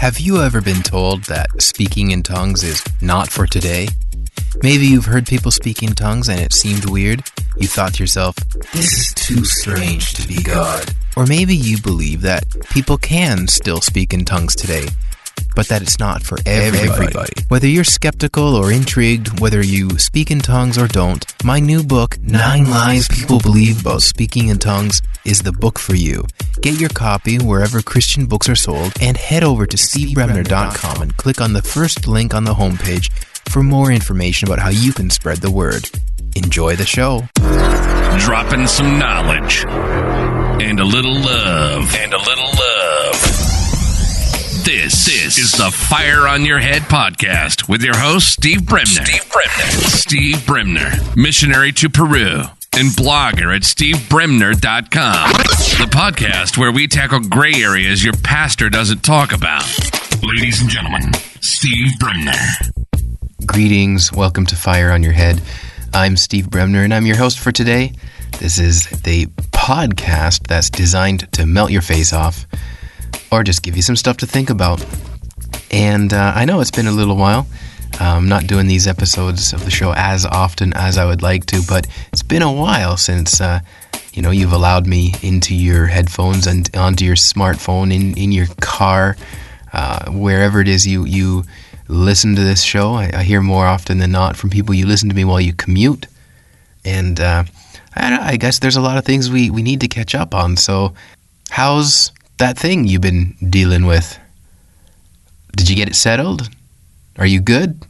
Have you ever been told that speaking in tongues is not for today? Maybe you've heard people speak in tongues and it seemed weird. You thought to yourself, this is too strange to be God. Or maybe you believe that people can still speak in tongues today, but that it's not for everybody. Whether you're skeptical or intrigued, whether you speak in tongues or don't, my new book, 9 Lies People Believe About Speaking in Tongues, is the book for you. Get your copy wherever Christian books are sold and head over to stevebremner.com and click on the first link on the homepage for more information about how you can spread the word. Enjoy the show. Dropping some knowledge and a little love. This is the Fire on Your Head podcast with your host, Steve Bremner. Steve Bremner, missionary to Peru and blogger at stevebremner.com. The podcast where we tackle gray areas your pastor doesn't talk about. Ladies and gentlemen, Steve Bremner. Greetings. Welcome to Fire on Your Head. I'm Steve Bremner, and I'm your host for today. This is the podcast that's designed to melt your face off or just give you some stuff to think about. And I know it's been a little while. I'm not doing these episodes of the show as often as I would like to, but it's been a while since you've allowed me into your headphones and onto your smartphone, in your car, wherever it is you listen to this show. I hear more often than not from people, you listen to me while you commute. And I guess there's a lot of things we need to catch up on. So how's that thing you've been dealing with? Did you get it settled? Are you good?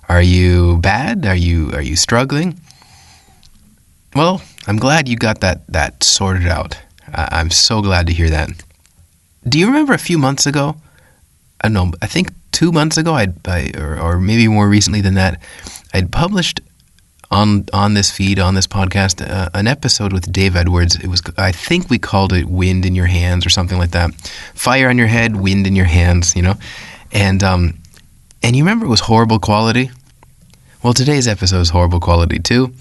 Are you bad? Are you struggling? Well, I'm glad you got that sorted out. I'm so glad to hear that. Do you remember a few months ago? I don't know, I think 2 months ago, or maybe more recently than that, I'd published on this feed, on this podcast, an episode with Dave Edwards. It was, I think we called it Wind in Your Hands or something like that. Fire on your head, wind in your hands, And you remember it was horrible quality? Well, today's episode is horrible quality too.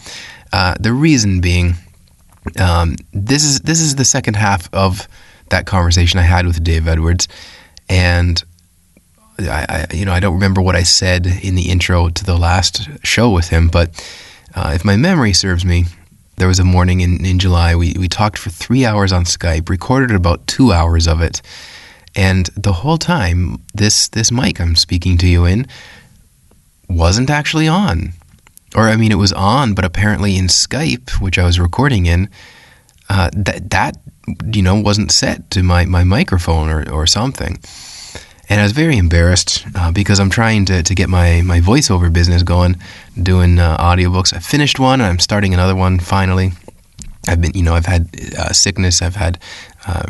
The reason being, this is the second half of that conversation I had with Dave Edwards, and I don't remember what I said in the intro to the last show with him, but if my memory serves me, there was a morning in July. We talked for 3 hours on Skype, recorded about 2 hours of it. And the whole time, this mic I'm speaking to you in wasn't actually on. Or, I mean, it was on, but apparently in Skype, which I was recording in, that wasn't set to my microphone or something. And I was very embarrassed because I'm trying to get my voiceover business going, doing audiobooks. I finished one, and I'm starting another one finally. I've had sickness. I've had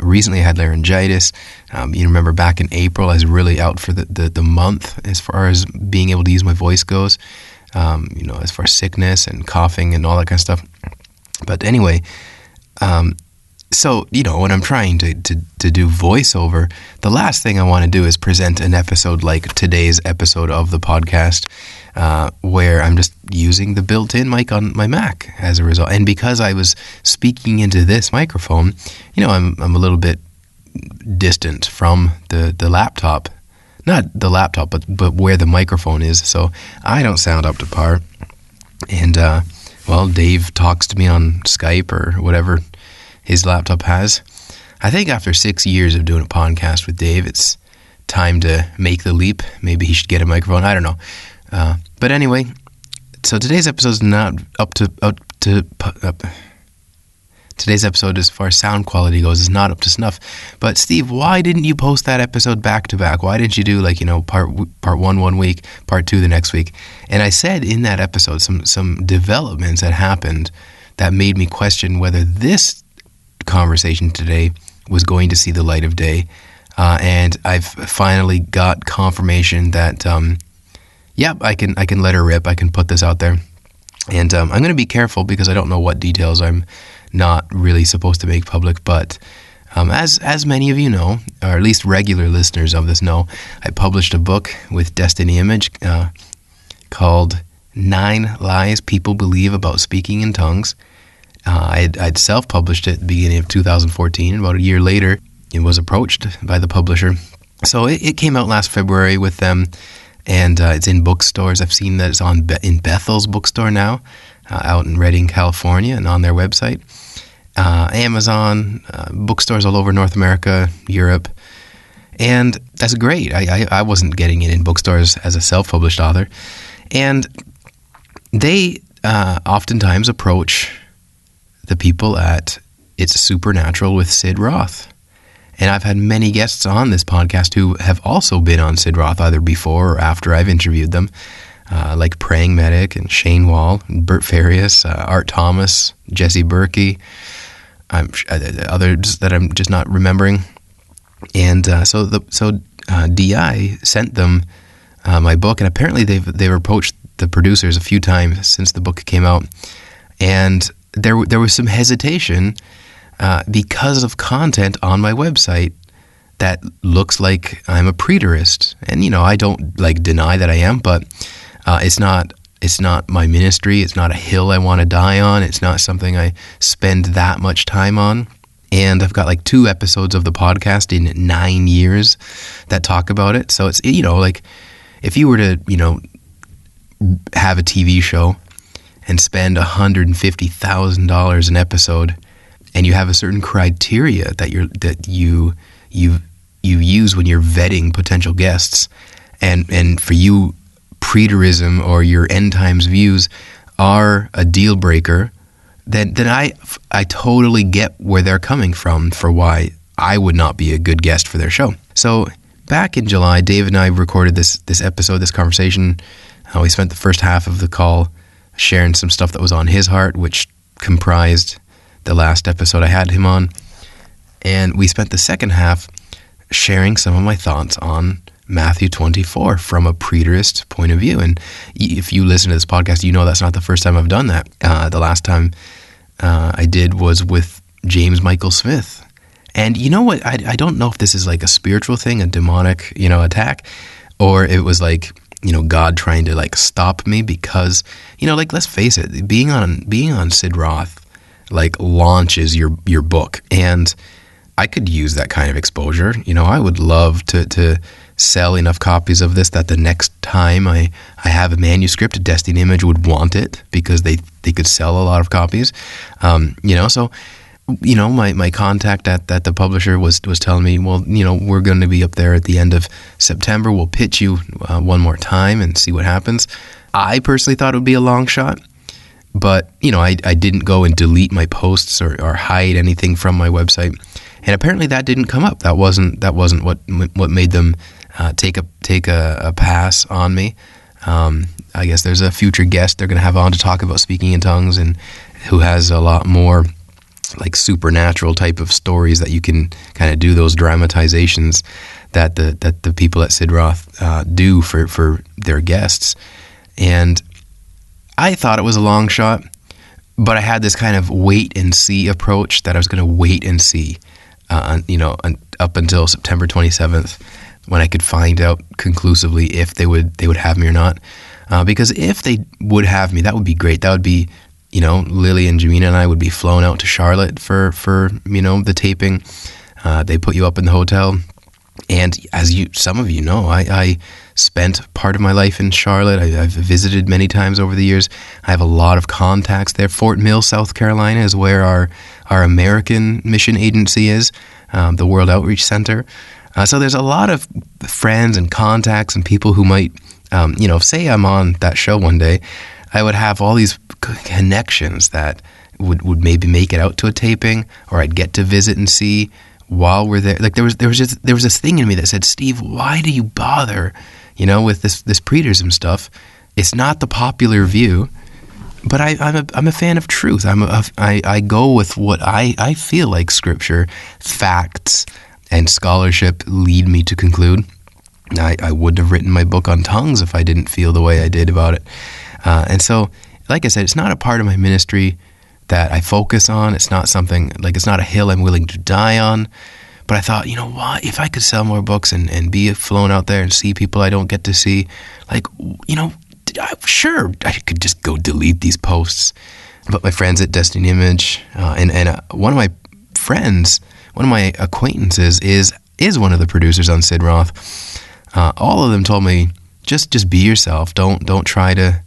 recently I had laryngitis. You remember back in April, I was really out for the month as far as being able to use my voice goes. As far as sickness and coughing and all that kind of stuff. But anyway, so when I'm trying to do voiceover, the last thing I want to do is present an episode like today's episode of the podcast, where I'm just using the built-in mic on my Mac as a result. And because I was speaking into this microphone, I'm a little bit distant from the laptop. Not the laptop, but where the microphone is. So I don't sound up to par. And, Dave talks to me on Skype or whatever his laptop has. I think after 6 years of doing a podcast with Dave, it's time to make the leap. Maybe he should get a microphone. I don't know. But anyway, so today's episode is not up to today's episode, as far as sound quality goes, is not up to snuff. But Steve, why didn't you post that episode back to back? Why didn't you do part 1 week, part 2 the next week? And I said in that episode some developments that happened that made me question whether this conversation today was going to see the light of day. And I've finally got confirmation that I can let her rip. I can put this out there. And I'm going to be careful because I don't know what details I'm not really supposed to make public. But as many of you know, or at least regular listeners of this know, I published a book with Destiny Image called 9 Lies People Believe About Speaking in Tongues. I'd self-published it at the beginning of 2014. About a year later, it was approached by the publisher So it came out last February with them, and it's in bookstores. I've seen that it's in Bethel's bookstore now, out in Redding, California, and on their website. Amazon, bookstores all over North America, Europe. And that's great. I wasn't getting it in bookstores as a self-published author. And they oftentimes approach the people at It's Supernatural with Sid Roth. And I've had many guests on this podcast who have also been on Sid Roth, either before or after I've interviewed them, like Praying Medic and Shane Wall, and Bert Farias, Art Thomas, Jesse Berkey, others that I'm just not remembering. And so DI sent them my book, and apparently they've approached the producers a few times since the book came out, and there was some hesitation because of content on my website that looks like I'm a preterist. And I don't deny that I am, but it's not my ministry. It's not a hill I want to die on. It's not something I spend that much time on. And I've got 2 episodes of the podcast in 9 years that talk about it. So it's, if you were to, have a TV show and spend $150,000 an episode, and you have a certain criteria that you use when you're vetting potential guests, and for you, preterism or your end times views are a deal breaker, then I totally get where they're coming from for why I would not be a good guest for their show. So back in July, David and I recorded this episode, this conversation. We spent the first half of the call sharing some stuff that was on his heart, which comprised the last episode I had him on. And we spent the second half sharing some of my thoughts on Matthew 24 from a preterist point of view. And if you listen to this podcast, you know that's not the first time I've done that. The last time I did was with James Michael Smith. And you know what? I don't know if this is a spiritual thing, a demonic, attack, or it was God trying to stop me because, let's face it, being on Sid Roth launches your book, and I could use that kind of exposure. I would love to sell enough copies of this that the next time I have a manuscript, Destiny Image would want it because they could sell a lot of copies. So my contact at the publisher was telling me, well, we're going to be up there at the end of September. We'll pitch you one more time and see what happens. I personally thought it would be a long shot, but I didn't go and delete my posts or hide anything from my website. And apparently that didn't come up. That wasn't what made them take a pass on me. I guess there's a future guest they're going to have on to talk about speaking in tongues, and who has a lot more supernatural type of stories that you can kind of do those dramatizations that the people at Sid Roth do for their guests. And I thought it was a long shot, but I had this kind of wait and see approach that I was going to wait and see, up until September 27th, when I could find out conclusively if they would have me or not. Because if they would have me, that would be great. That would be, Lily and Jamina and I would be flown out to Charlotte for the taping. They put you up in the hotel. And as some of you know, I spent part of my life in Charlotte. I've visited many times over the years. I have a lot of contacts there. Fort Mill, South Carolina is where our American mission agency is, the World Outreach Center. So there's a lot of friends and contacts and people who might, say I'm on that show one day, I would have all these connections that would maybe make it out to a taping, or I'd get to visit and see while we're there. There was this thing in me that said, Steve, why do you bother, with this preterism stuff? It's not the popular view, but I'm a fan of truth. I go with what I feel like Scripture, facts, and scholarship lead me to conclude. I wouldn't have written my book on tongues if I didn't feel the way I did about it. And so, like I said, it's not a part of my ministry that I focus on. It's not something, it's not a hill I'm willing to die on. But I thought, what? If I could sell more books and be flown out there and see people I don't get to see, sure, I could just go delete these posts. But my friends at Destiny Image, and one of my friends, one of my acquaintances is is one of the producers on Sid Roth, all of them told me, just be yourself. Don't try to,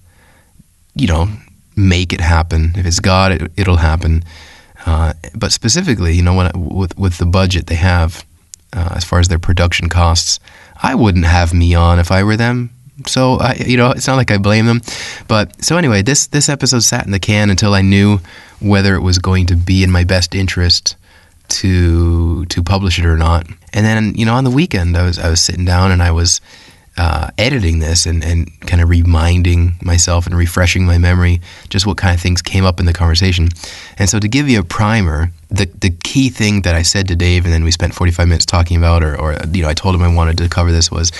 make it happen. If it's God, it'll happen. But specifically, with the budget they have, as far as their production costs, I wouldn't have me on if I were them. So, it's not like I blame them. But so anyway, this episode sat in the can until I knew whether it was going to be in my best interest to publish it or not. And then, on the weekend, I was sitting down and I was editing this and kind of reminding myself and refreshing my memory just what kind of things came up in the conversation. And so to give you a primer, the key thing that I said to Dave, and then we spent 45 minutes talking about, or I told him I wanted to cover this, was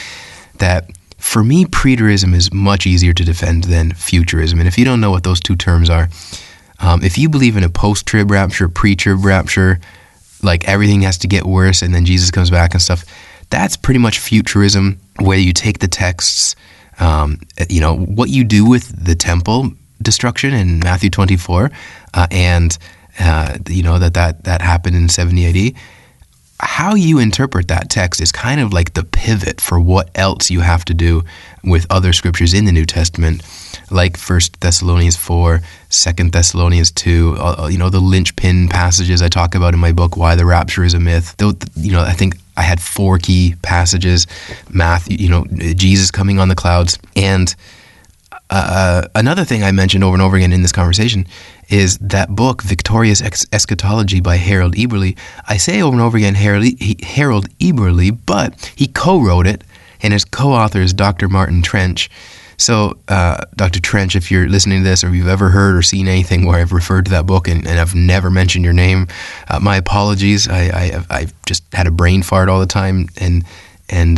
that for me, preterism is much easier to defend than futurism. And if you don't know what those two terms are, if you believe in a post-trib rapture, pre-trib rapture, like everything has to get worse and then Jesus comes back and stuff, that's pretty much futurism, where you take the texts, what you do with the temple destruction in Matthew 24, and that happened in 70 AD. How you interpret that text is kind of like the pivot for what else you have to do with other scriptures in the New Testament, like 1 Thessalonians 4, 2 Thessalonians 2, the linchpin passages I talk about in my book, Why the Rapture is a Myth. I think I had 4 key passages, Matthew, Jesus coming on the clouds. And another thing I mentioned over and over again in this conversation is that book, Victorious Eschatology by Harold Eberle. I say over and over again Harold Eberle, but he co-wrote it, and his co-author is Dr. Martin Trench. So, Dr. Trench, if you're listening to this or you've ever heard or seen anything where I've referred to that book and I've never mentioned your name, my apologies. I've just had a brain fart all the time, and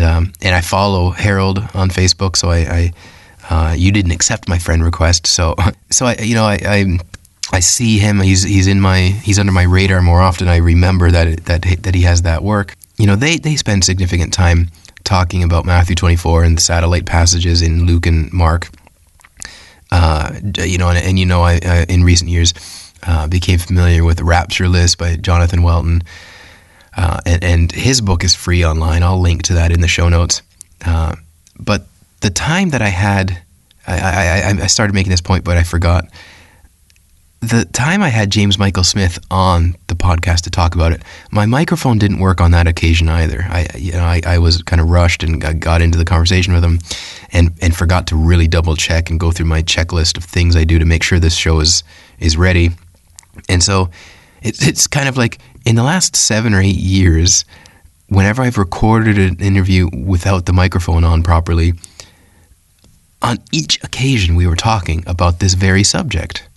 I follow Harold on Facebook, so you didn't accept my friend request, so I see him. He's under my radar more often. I remember that he has that work. They spend significant time talking about Matthew 24 and the satellite passages in Luke and Mark. I in recent years became familiar with Rapture List by Jonathan Welton, and his book is free online. I'll link to that in the show notes. But the time that I had, I started making this point, but I forgot. The time I had James Michael Smith on the podcast to talk about it, my microphone didn't work on that occasion either. I was kind of rushed and I got into the conversation with him and forgot to really double check and go through my checklist of things I do to make sure this show is ready. And so it's kind of like in the last 7 or 8 years, whenever I've recorded an interview without the microphone on properly, on each occasion we were talking about this very subject.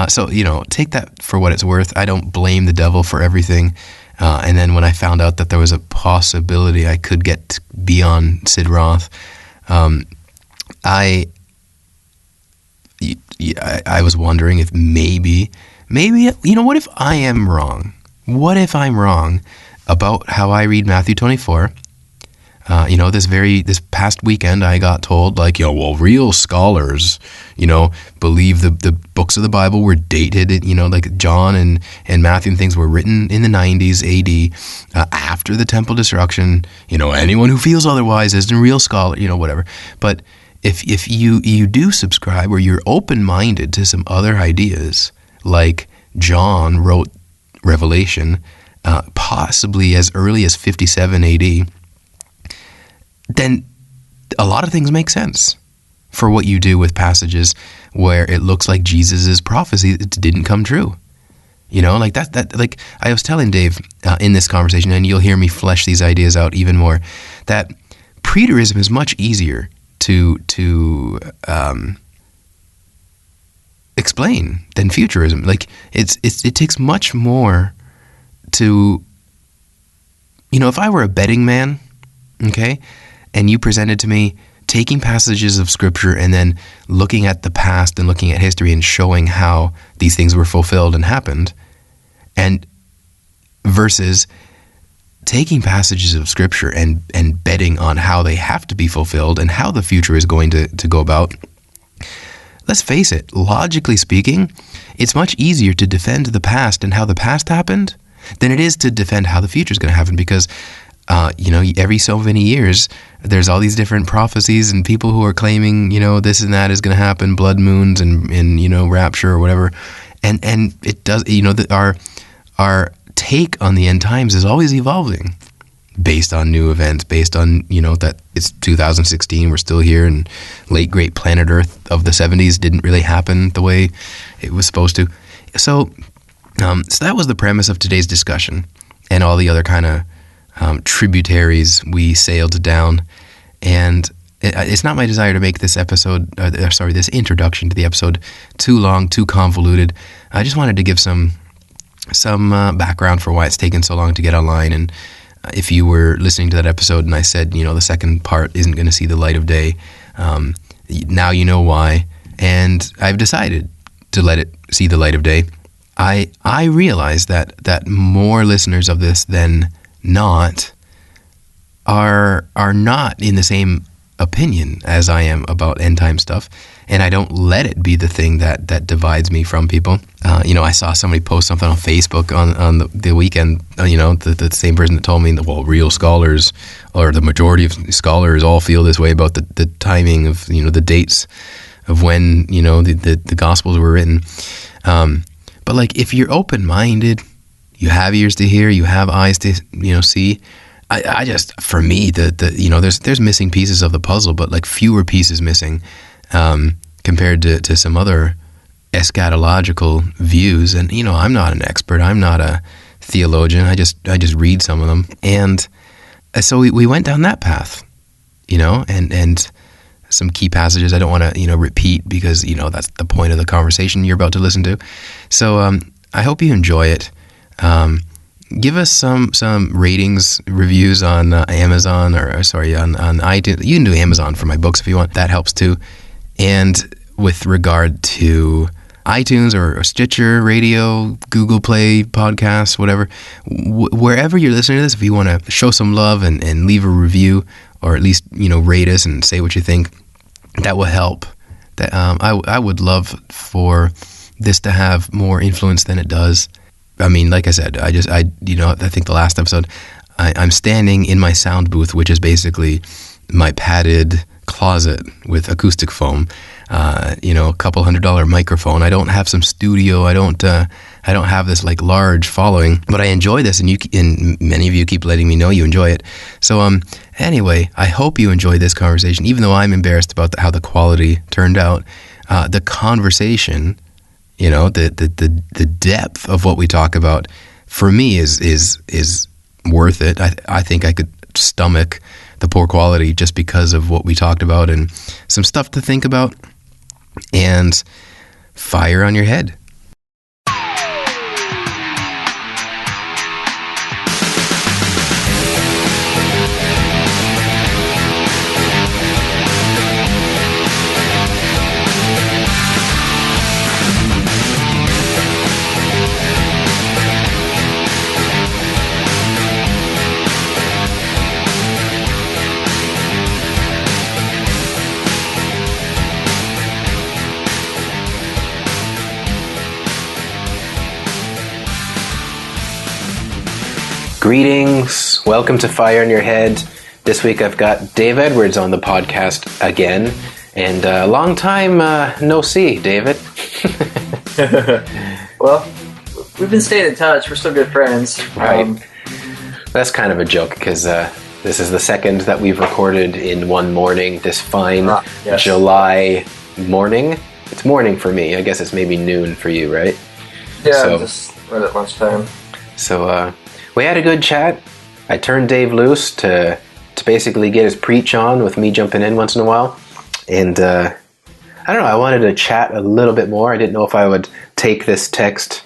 So, take that for what it's worth. I don't blame the devil for everything. And then when I found out that there was a possibility I could get to be on Sid Roth, I was wondering if maybe, what if I am wrong? What if I'm wrong about how I read Matthew 24? This past weekend I got told, real scholars, believe the books of the Bible were dated, like John and Matthew and things were written in the 90s AD, after the temple destruction. Anyone who feels otherwise isn't a real scholar, whatever. But if you do subscribe or you're open-minded to some other ideas, like John wrote Revelation, possibly as early as 57 AD, then a lot of things make sense for what you do with passages where it looks like Jesus' prophecy didn't come true. Like I was telling Dave in this conversation, and you'll hear me flesh these ideas out even more, that preterism is much easier to explain than futurism. Like it takes much more to, if I were a betting man, okay, and you presented to me taking passages of scripture and then looking at the past and looking at history and showing how these things were fulfilled and happened, and versus taking passages of scripture and betting on how they have to be fulfilled and how the future is going to go about. Let's face it, logically speaking, it's much easier to defend the past and how the past happened than it is to defend how the future is going to happen, because every so many years, there's all these different prophecies and people who are claiming, this and that is going to happen, blood moons and rapture or whatever. And it does, our take on the end times is always evolving based on new events, based on, that it's 2016, we're still here, and late great planet Earth of the 70s didn't really happen the way it was supposed to. So that was the premise of today's discussion and all the other kind of tributaries we sailed down. And it's not my desire to make this episode, this introduction to the episode too long, too convoluted. I just wanted to give some background for why it's taken so long to get online. And if you were listening to that episode and I said, the second part isn't going to see the light of day, now you know why. And I've decided to let it see the light of day. I realize that more listeners of this than not are not in the same opinion as I am about end time stuff, and I don't let it be the thing that divides me from people. I saw somebody post something on Facebook on the weekend. The same person that told me that, well, real scholars, or the majority of scholars, all feel this way about the timing of the dates of when the Gospels were written. But like, if you're open-minded, you have ears to hear, you have eyes to see. I just, for me, there's missing pieces of the puzzle, but like fewer pieces missing compared to some other eschatological views. And I'm not an expert. I'm not a theologian. I just read some of them, and so we went down that path, and some key passages I don't want to repeat, because that's the point of the conversation you're about to listen to. So I hope you enjoy it. Give us some ratings, reviews on Amazon, on iTunes. You can do Amazon for my books if you want. That helps too. And with regard to iTunes or Stitcher Radio, Google Play Podcasts, whatever, wherever you're listening to this, if you want to show some love and leave a review, or at least rate us and say what you think, that will help. That I would love for this to have more influence than it does. I mean, like I said, I think the last episode, I'm standing in my sound booth, which is basically my padded closet with acoustic foam, a couple $100 microphone. I don't have some studio. I don't have this like large following, but I enjoy this, and many of you keep letting me know you enjoy it. So anyway, I hope you enjoy this conversation, even though I'm embarrassed about how the quality turned out. The conversation, the depth of what we talk about, for me is worth it. I think I could stomach the poor quality just because of what we talked about, and some stuff to think about, and fire on your head. Greetings. Welcome to Fire in Your Head. This week I've got Dave Edwards on the podcast again. And a long time no see, David. Well, we've been staying in touch. We're still good friends. Right. That's kind of a joke, because this is the second that we've recorded in one morning, this fine yes. July morning. It's morning for me. I guess it's maybe noon for you, right? Yeah, just right at lunchtime. So, we had a good chat. I turned Dave loose to basically get his preach on, with me jumping in once in a while. And I don't know, I wanted to chat a little bit more. I didn't know if I would take this text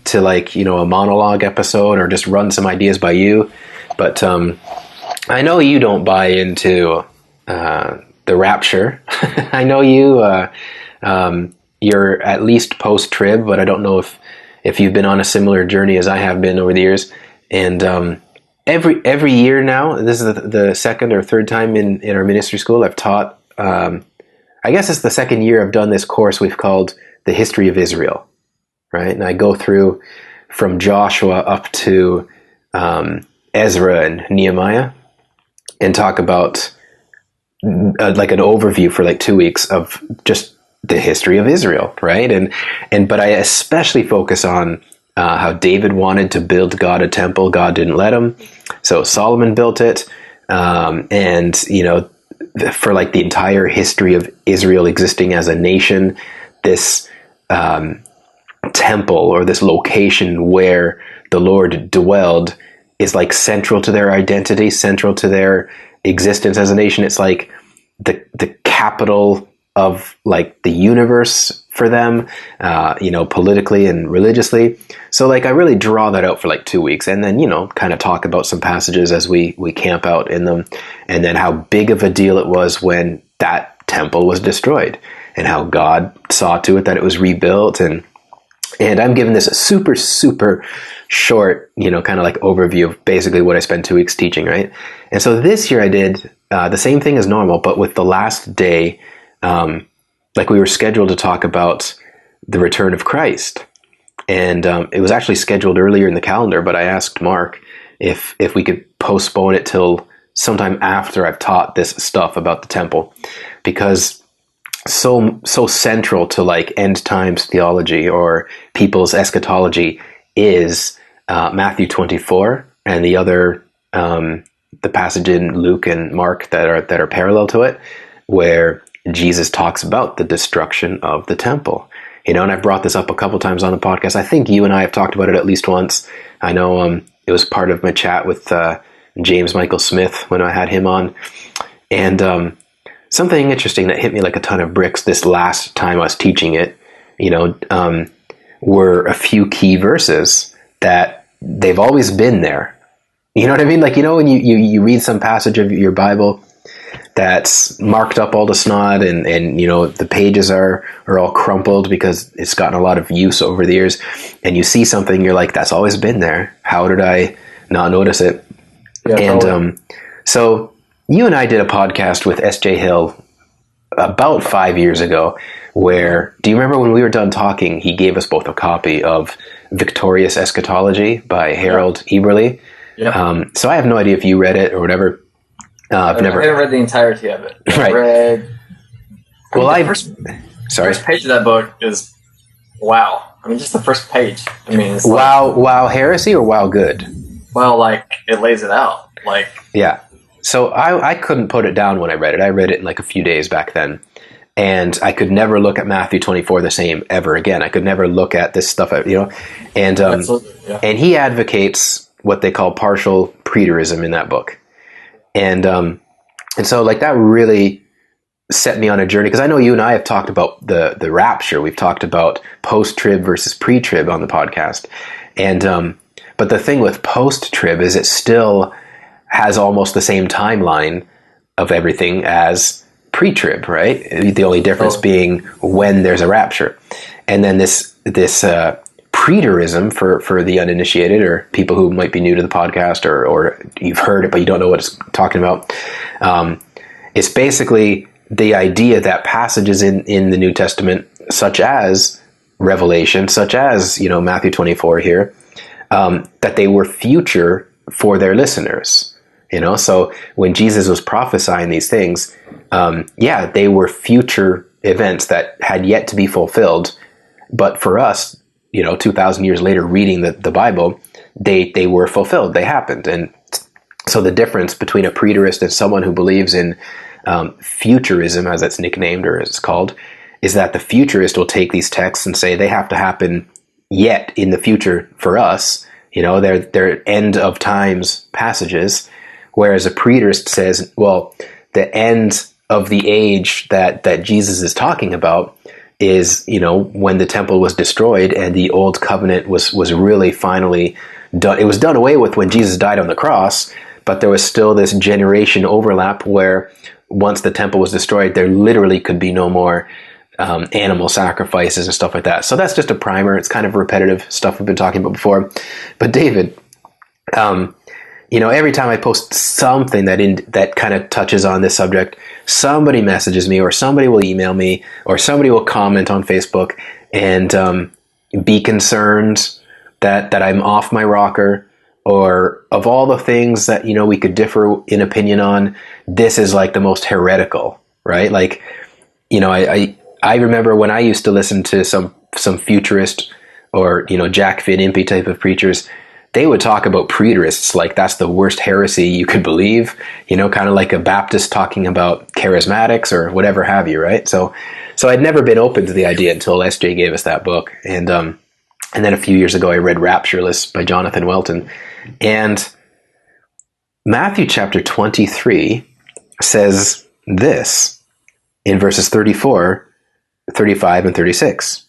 to a monologue episode, or just run some ideas by you. But I know you don't buy into the rapture. I know you're at least post-trib, but I don't know if you've been on a similar journey as I have been over the years. And every year now, this is the second or third time in our ministry school I've taught. I guess it's the second year I've done this course we've called The History of Israel, right? And I go through from Joshua up to Ezra and Nehemiah and talk about like an overview for like 2 weeks of just the history of Israel, right? But I especially focus on how David wanted to build God a temple. God didn't let him, so Solomon built it. And for like the entire history of Israel existing as a nation, this temple or this location where the Lord dwelled is like central to their identity, central to their existence as a nation. It's like the capital of like the universe for them, politically and religiously. So like I really draw that out for like 2 weeks, and then kind of talk about some passages as we camp out in them, and then how big of a deal it was when that temple was destroyed, and how God saw to it that it was rebuilt. And I'm giving this a super, super short, kind of like overview of basically what I spent 2 weeks teaching, right? And so this year I did the same thing as normal, but with the last day, like we were scheduled to talk about the return of Christ. And it was actually scheduled earlier in the calendar, but I asked Mark if we could postpone it till sometime after I've taught this stuff about the temple, because so central to like end times theology or people's eschatology is Matthew 24 and the other the passage in Luke and Mark that are parallel to it, where Jesus talks about the destruction of the temple. And I've brought this up a couple times on the podcast. I think you and I have talked about it at least once. I know it was part of my chat with James Michael Smith when I had him on. And something interesting that hit me like a ton of bricks this last time I was teaching it, were a few key verses that they've always been there. You know what I mean? Like, when you read some passage of your Bible that's marked up all the snot and the pages are all crumpled because it's gotten a lot of use over the years, and you see something, you're like, that's always been there. How did I not notice it? Yeah, and totally. So you and I did a podcast with S.J. Hill about 5 years ago where, do you remember when we were done talking, he gave us both a copy of Victorious Eschatology by Harold Eberle? Yeah. So I have no idea if you read it or whatever. I haven't read the entirety of it. Right. First page of that book is wow. I mean, just the first page. I mean, it's wow heresy or wow good? Well, like it lays it out. Like yeah. So I couldn't put it down when I read it. I read it in like a few days back then, and I could never look at Matthew 24 the same ever again. I could never look at this stuff, And and he advocates what they call partial preterism in that book. And so like that really set me on a journey, because I know you and I have talked about the rapture. We've talked about post-trib versus pre-trib on the podcast. And but the thing with post-trib is it still has almost the same timeline of everything as pre-trib, right? The only difference being when there's a rapture. And then this preterism for the uninitiated or people who might be new to the podcast or you've heard it but you don't know what it's talking about. It's basically the idea that passages in the New Testament, such as Revelation, such as Matthew 24 here, that they were future for their listeners. So when Jesus was prophesying these things, they were future events that had yet to be fulfilled. But for us, 2,000 years later, reading the Bible, they were fulfilled. They happened. And so the difference between a preterist and someone who believes in futurism, as it's nicknamed or as it's called, is that the futurist will take these texts and say they have to happen yet in the future for us. They're end of times passages. Whereas a preterist says, well, the end of the age that Jesus is talking about is, when the temple was destroyed and the old covenant was really finally done. It was done away with when Jesus died on the cross, but there was still this generation overlap where once the temple was destroyed, there literally could be no more animal sacrifices and stuff like that. So that's just a primer. It's kind of repetitive stuff we've been talking about before. But David, every time I post something that kind of touches on this subject, somebody messages me or somebody will email me or somebody will comment on Facebook and be concerned that I'm off my rocker, or of all the things that, we could differ in opinion on, this is like the most heretical, right? Like, I remember when I used to listen to some futurist or, Jack Van Impe type of preachers, they would talk about preterists like that's the worst heresy you could believe, kind of like a Baptist talking about charismatics or whatever have you, right? So I'd never been open to the idea until SJ gave us that book. And then a few years ago, I read Raptureless by Jonathan Welton. And Matthew chapter 23 says this in verses 34, 35, and 36.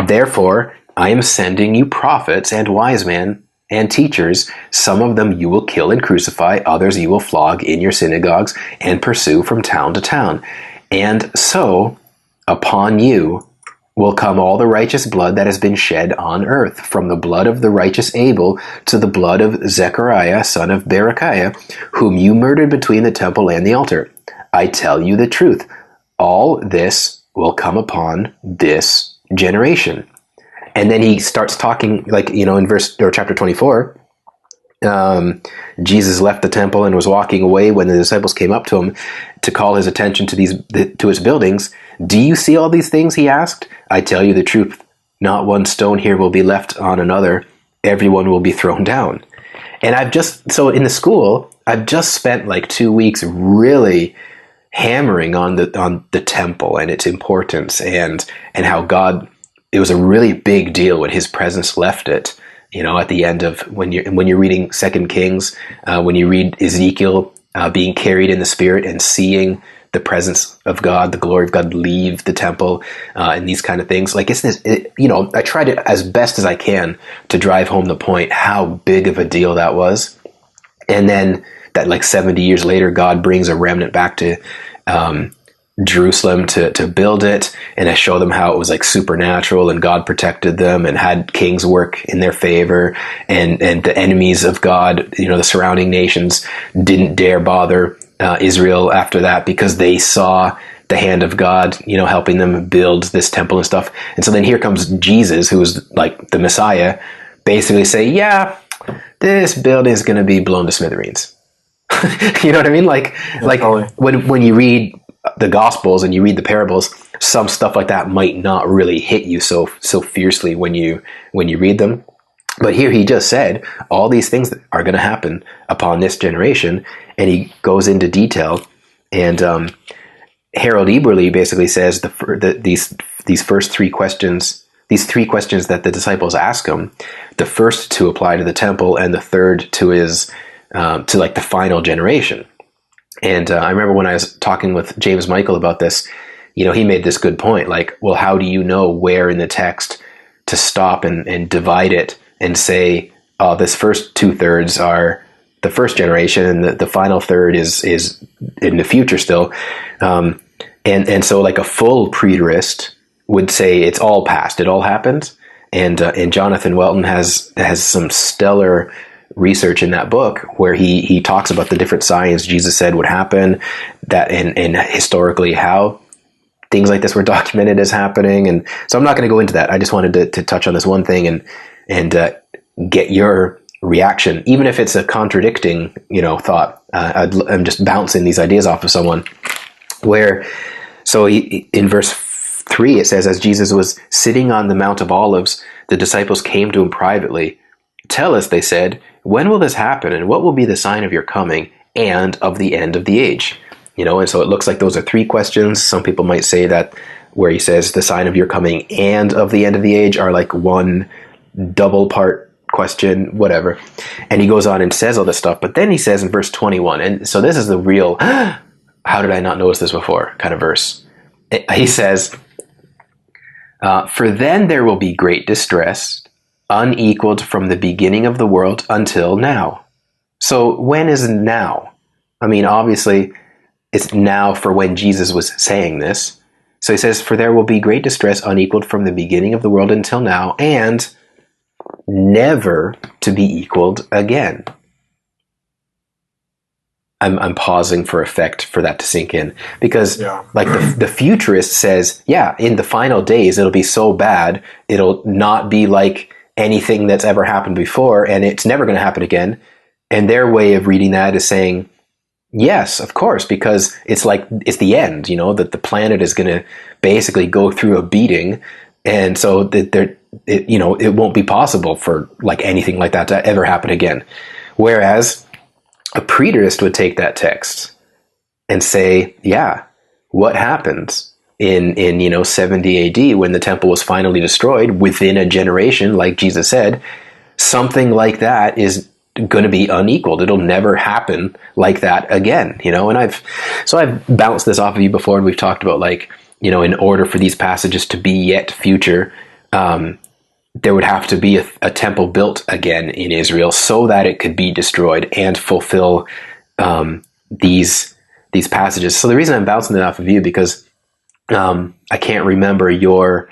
Therefore, I am sending you prophets and wise men and teachers. Some of them you will kill and crucify, others you will flog in your synagogues and pursue from town to town. And so upon you will come all the righteous blood that has been shed on earth, from the blood of the righteous Abel to the blood of Zechariah, son of Berechiah, whom you murdered between the temple and the altar. I tell you the truth, all this will come upon this generation. And then he starts talking, like, in chapter 24, Jesus left the temple and was walking away when the disciples came up to him to call his attention to his buildings. Do you see all these things? He asked. I tell you the truth. Not one stone here will be left on another. Everyone will be thrown down. And in the school, I've just spent like 2 weeks really hammering on the temple and its importance and how God, it was a really big deal when his presence left it. At the end of when you're reading 2 Kings, when you read Ezekiel being carried in the Spirit and seeing the presence of God, the glory of God leave the temple, and these kind of things. Like, I tried it as best as I can to drive home the point how big of a deal that was. And then that, like 70 years later, God brings a remnant back to Jerusalem to build it, and I show them how it was like supernatural and God protected them and had kings work in their favor, and the enemies of God, the surrounding nations, didn't dare bother Israel after that because they saw the hand of God, helping them build this temple and stuff. And so then here comes Jesus, who is like the Messiah, basically say, yeah, this building is going to be blown to smithereens. You know what I mean? Like totally. when you read the Gospels and you read the parables, some stuff like that might not really hit you so fiercely when you read them. But here he just said all these things that are going to happen upon this generation, and he goes into detail. And Harold Eberle basically says these first three questions, that the disciples ask him, the first two apply to the temple, and the third to his to like the final generation. And I remember when I was talking with James Michael about this, he made this good point, like, well, how do you know where in the text to stop and divide it and say, oh, this first 2/3 are the first generation and the final third is in the future still. And so like a full preterist would say it's all past, it all happened. And Jonathan Welton has some stellar research in that book where he talks about the different signs Jesus said would happen, that and historically how things like this were documented as happening. And so I'm not going to go into that. I just wanted to touch on this one thing and get your reaction, even if it's a contradicting thought. I'm just bouncing these ideas off of someone. In verse 3 it says, as Jesus was sitting on the Mount of Olives, the disciples came to him privately. Tell us, they said, when will this happen, and what will be the sign of your coming and of the end of the age? And so it looks like those are three questions. Some people might say that where he says the sign of your coming and of the end of the age are like one double part question, whatever. And he goes on and says all this stuff. But then he says in verse 21, and so this is the real, how did I not notice this before kind of verse. He says, for then there will be great distress, unequaled from the beginning of the world until now. So when is now? I mean, obviously, it's now for when Jesus was saying this. So he says, for there will be great distress unequaled from the beginning of the world until now, and never to be equaled again. I'm pausing for effect for that to sink in, because like the futurist says, in the final days, it'll be so bad, it'll not be like anything that's ever happened before, and it's never going to happen again. And their way of reading that is saying, yes, of course, because it's the end, that the planet is going to basically go through a beating, and so that it won't be possible for anything like that to ever happen again. Whereas a preterist would take that text and say, yeah, what happens in 70 AD when the temple was finally destroyed within a generation, like Jesus said, something like that is going to be unequaled. It'll never happen like that again, and I've bounced this off of you before, and we've talked about in order for these passages to be yet future, there would have to be a temple built again in Israel so that it could be destroyed and fulfill these passages. So the reason I'm bouncing it off of you, because I can't remember your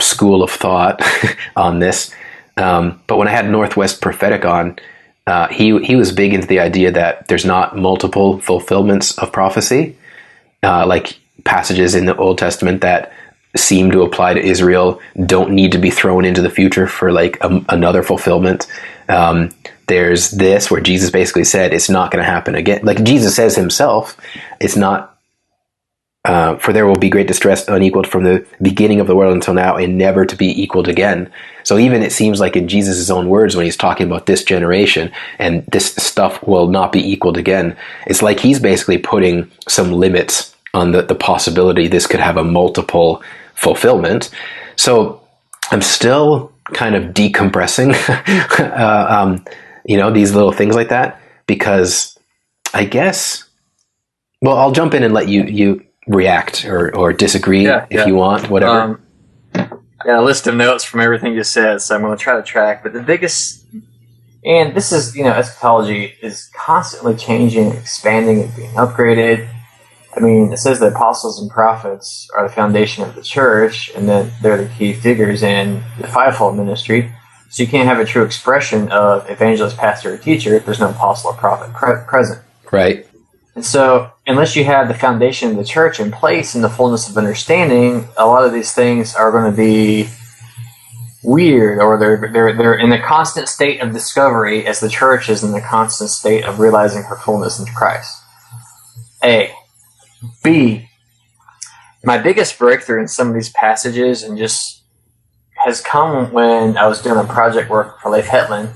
school of thought on this, but when I had Northwest Prophetic on, he was big into the idea that there's not multiple fulfillments of prophecy, like passages in the Old Testament that seem to apply to Israel don't need to be thrown into the future for another fulfillment. There's this where Jesus basically said it's not going to happen again. Like Jesus says himself, it's not, for there will be great distress unequaled from the beginning of the world until now, and never to be equaled again. So even it seems like in Jesus' own words, when he's talking about this generation and this stuff will not be equaled again, it's like he's basically putting some limits on the possibility this could have a multiple fulfillment. So I'm still kind of decompressing, these little things like that, because I guess, well, I'll jump in and let you react or disagree if you want, whatever. I got a list of notes from everything you said, so I'm going to try to track. But the biggest, and this is, eschatology is constantly changing, expanding, and being upgraded. I mean, it says the apostles and prophets are the foundation of the church, and that they're the key figures in the fivefold ministry. So you can't have a true expression of evangelist, pastor, or teacher if there's no apostle or prophet present. Right. And so, unless you have the foundation of the church in place in the fullness of understanding, a lot of these things are going to be weird, or they're in a constant state of discovery, as the church is in the constant state of realizing her fullness in Christ. A. B. My biggest breakthrough in some of these passages and just has come when I was doing a project work for Leif Hetland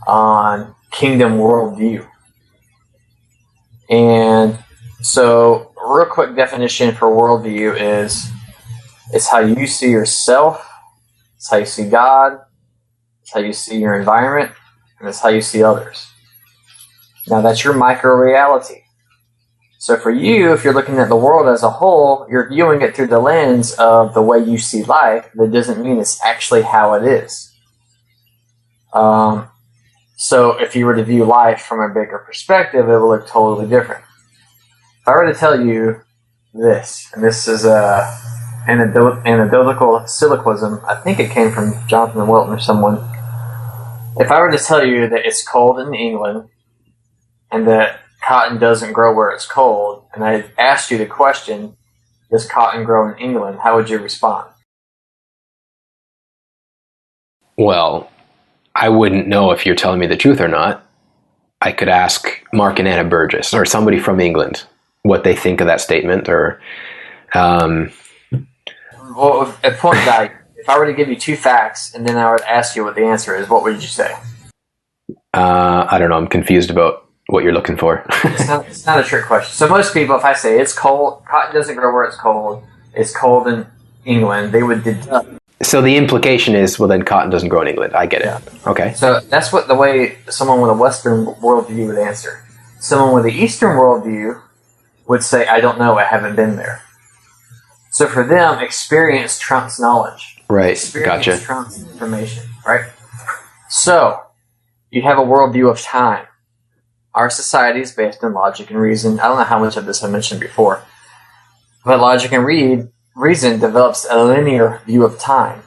on kingdom worldview. And so, a real quick definition for worldview is it's how you see yourself, it's how you see God, it's how you see your environment, and it's how you see others. Now, that's your micro-reality. So for you, if you're looking at the world as a whole, you're viewing it through the lens of the way you see life. That doesn't mean it's actually how it is. So if you were to view life from a bigger perspective, it will look totally different. If I were to tell you this, and this is an anecdotal syllogism, I think it came from Jonathan Wilton or someone. If I were to tell you that it's cold in England and that cotton doesn't grow where it's cold, and I asked you the question, does cotton grow in England, how would you respond? Well, I wouldn't know if you're telling me the truth or not. I could ask Mark and Anna Burgess or somebody from England what they think of that statement, or Well, at point value, if I were to give you two facts and then I would ask you what the answer is, what would you say? I don't know. I'm confused about what you're looking for. It's not a trick question. So most people, if I say it's cold, cotton doesn't grow where it's cold in England, they would deduct. So the implication is, well, then cotton doesn't grow in England. I get it. Yeah. Okay. So that's the way someone with a Western worldview would answer. Someone with the Eastern worldview would say, I don't know, I haven't been there. So for them, experience trumps knowledge. Right. Experience Gotcha. trumps information, right? So you have a worldview of time. Our society is based on logic and reason. I don't know how much of this I mentioned before, but logic and reason develops a linear view of time.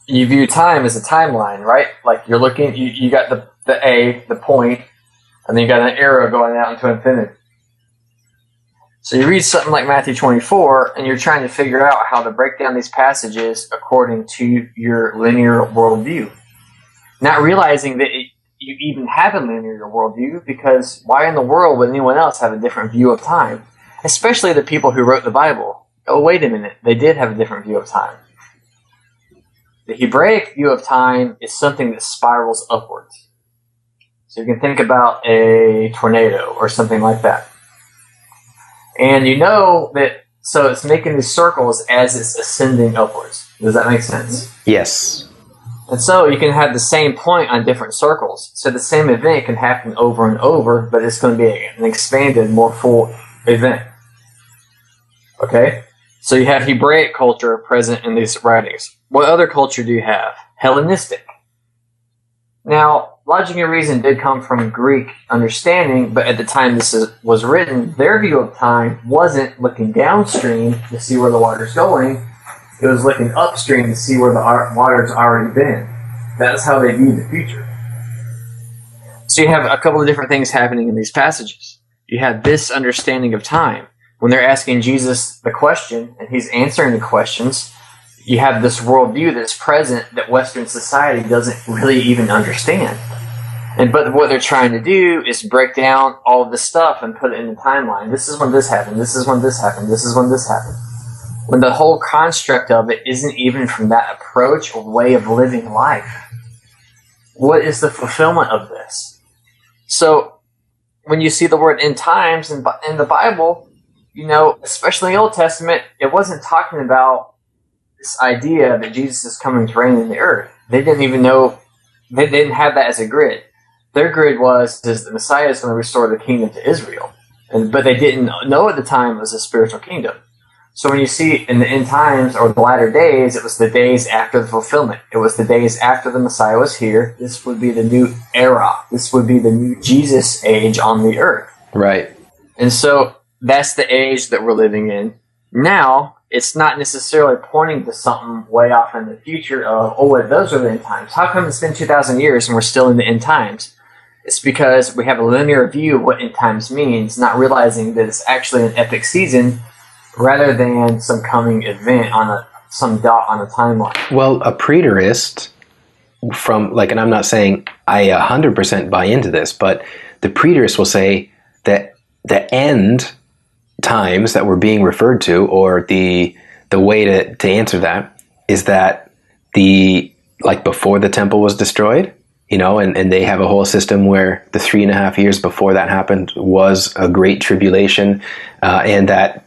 You view time as a timeline, right? Like you're looking, you got the point, and then you got an arrow going out into infinity. So you read something like Matthew 24, and you're trying to figure out how to break down these passages according to your linear worldview. Not realizing that you even have a linear worldview, because why in the world would anyone else have a different view of time? Especially the people who wrote the Bible. Oh, wait a minute. They did have a different view of time. The Hebraic view of time is something that spirals upwards. So you can think about a tornado or something like that. And you know that, so it's making these circles as it's ascending upwards. Does that make sense? Yes. And so you can have the same point on different circles. So the same event can happen over and over, but it's going to be an expanded, more full event. Okay? So you have Hebraic culture present in these writings. What other culture do you have? Hellenistic. Now, logic and reason did come from Greek understanding, but at the time this was written, their view of time wasn't looking downstream to see where the water's going. It was looking upstream to see where the water's already been. That's how they viewed the future. So you have a couple of different things happening in these passages. You have this understanding of time. When they're asking Jesus the question, and he's answering the questions, you have this worldview that's present that Western society doesn't really even understand. But what they're trying to do is break down all of this stuff and put it in the timeline. This is when this happened. This is when this happened. This is when this happened. When the whole construct of it isn't even from that approach or way of living life. What is the fulfillment of this? So when you see the word end times in the Bible, you know, especially in the Old Testament, it wasn't talking about this idea that Jesus is coming to reign in the earth. They didn't even know, they didn't have that as a grid. Their grid was the Messiah is going to restore the kingdom to Israel. But they didn't know at the time it was a spiritual kingdom. So when you see in the end times or the latter days, it was the days after the fulfillment. It was the days after the Messiah was here. This would be the new era. This would be the new Jesus age on the earth. Right. And so that's the age that we're living in. Now, it's not necessarily pointing to something way off in the future of, oh, those are the end times. How come it's been 2,000 years and we're still in the end times? It's because we have a linear view of what end times means, not realizing that it's actually an epic season rather than some coming event on some dot on a timeline. Well, a preterist from, like, and I'm not saying I 100% buy into this, but the preterist will say that the end times that we're being referred to, or the way to answer that, is that before the temple was destroyed, you know, and they have a whole system where the 3.5 years before that happened was a great tribulation, and that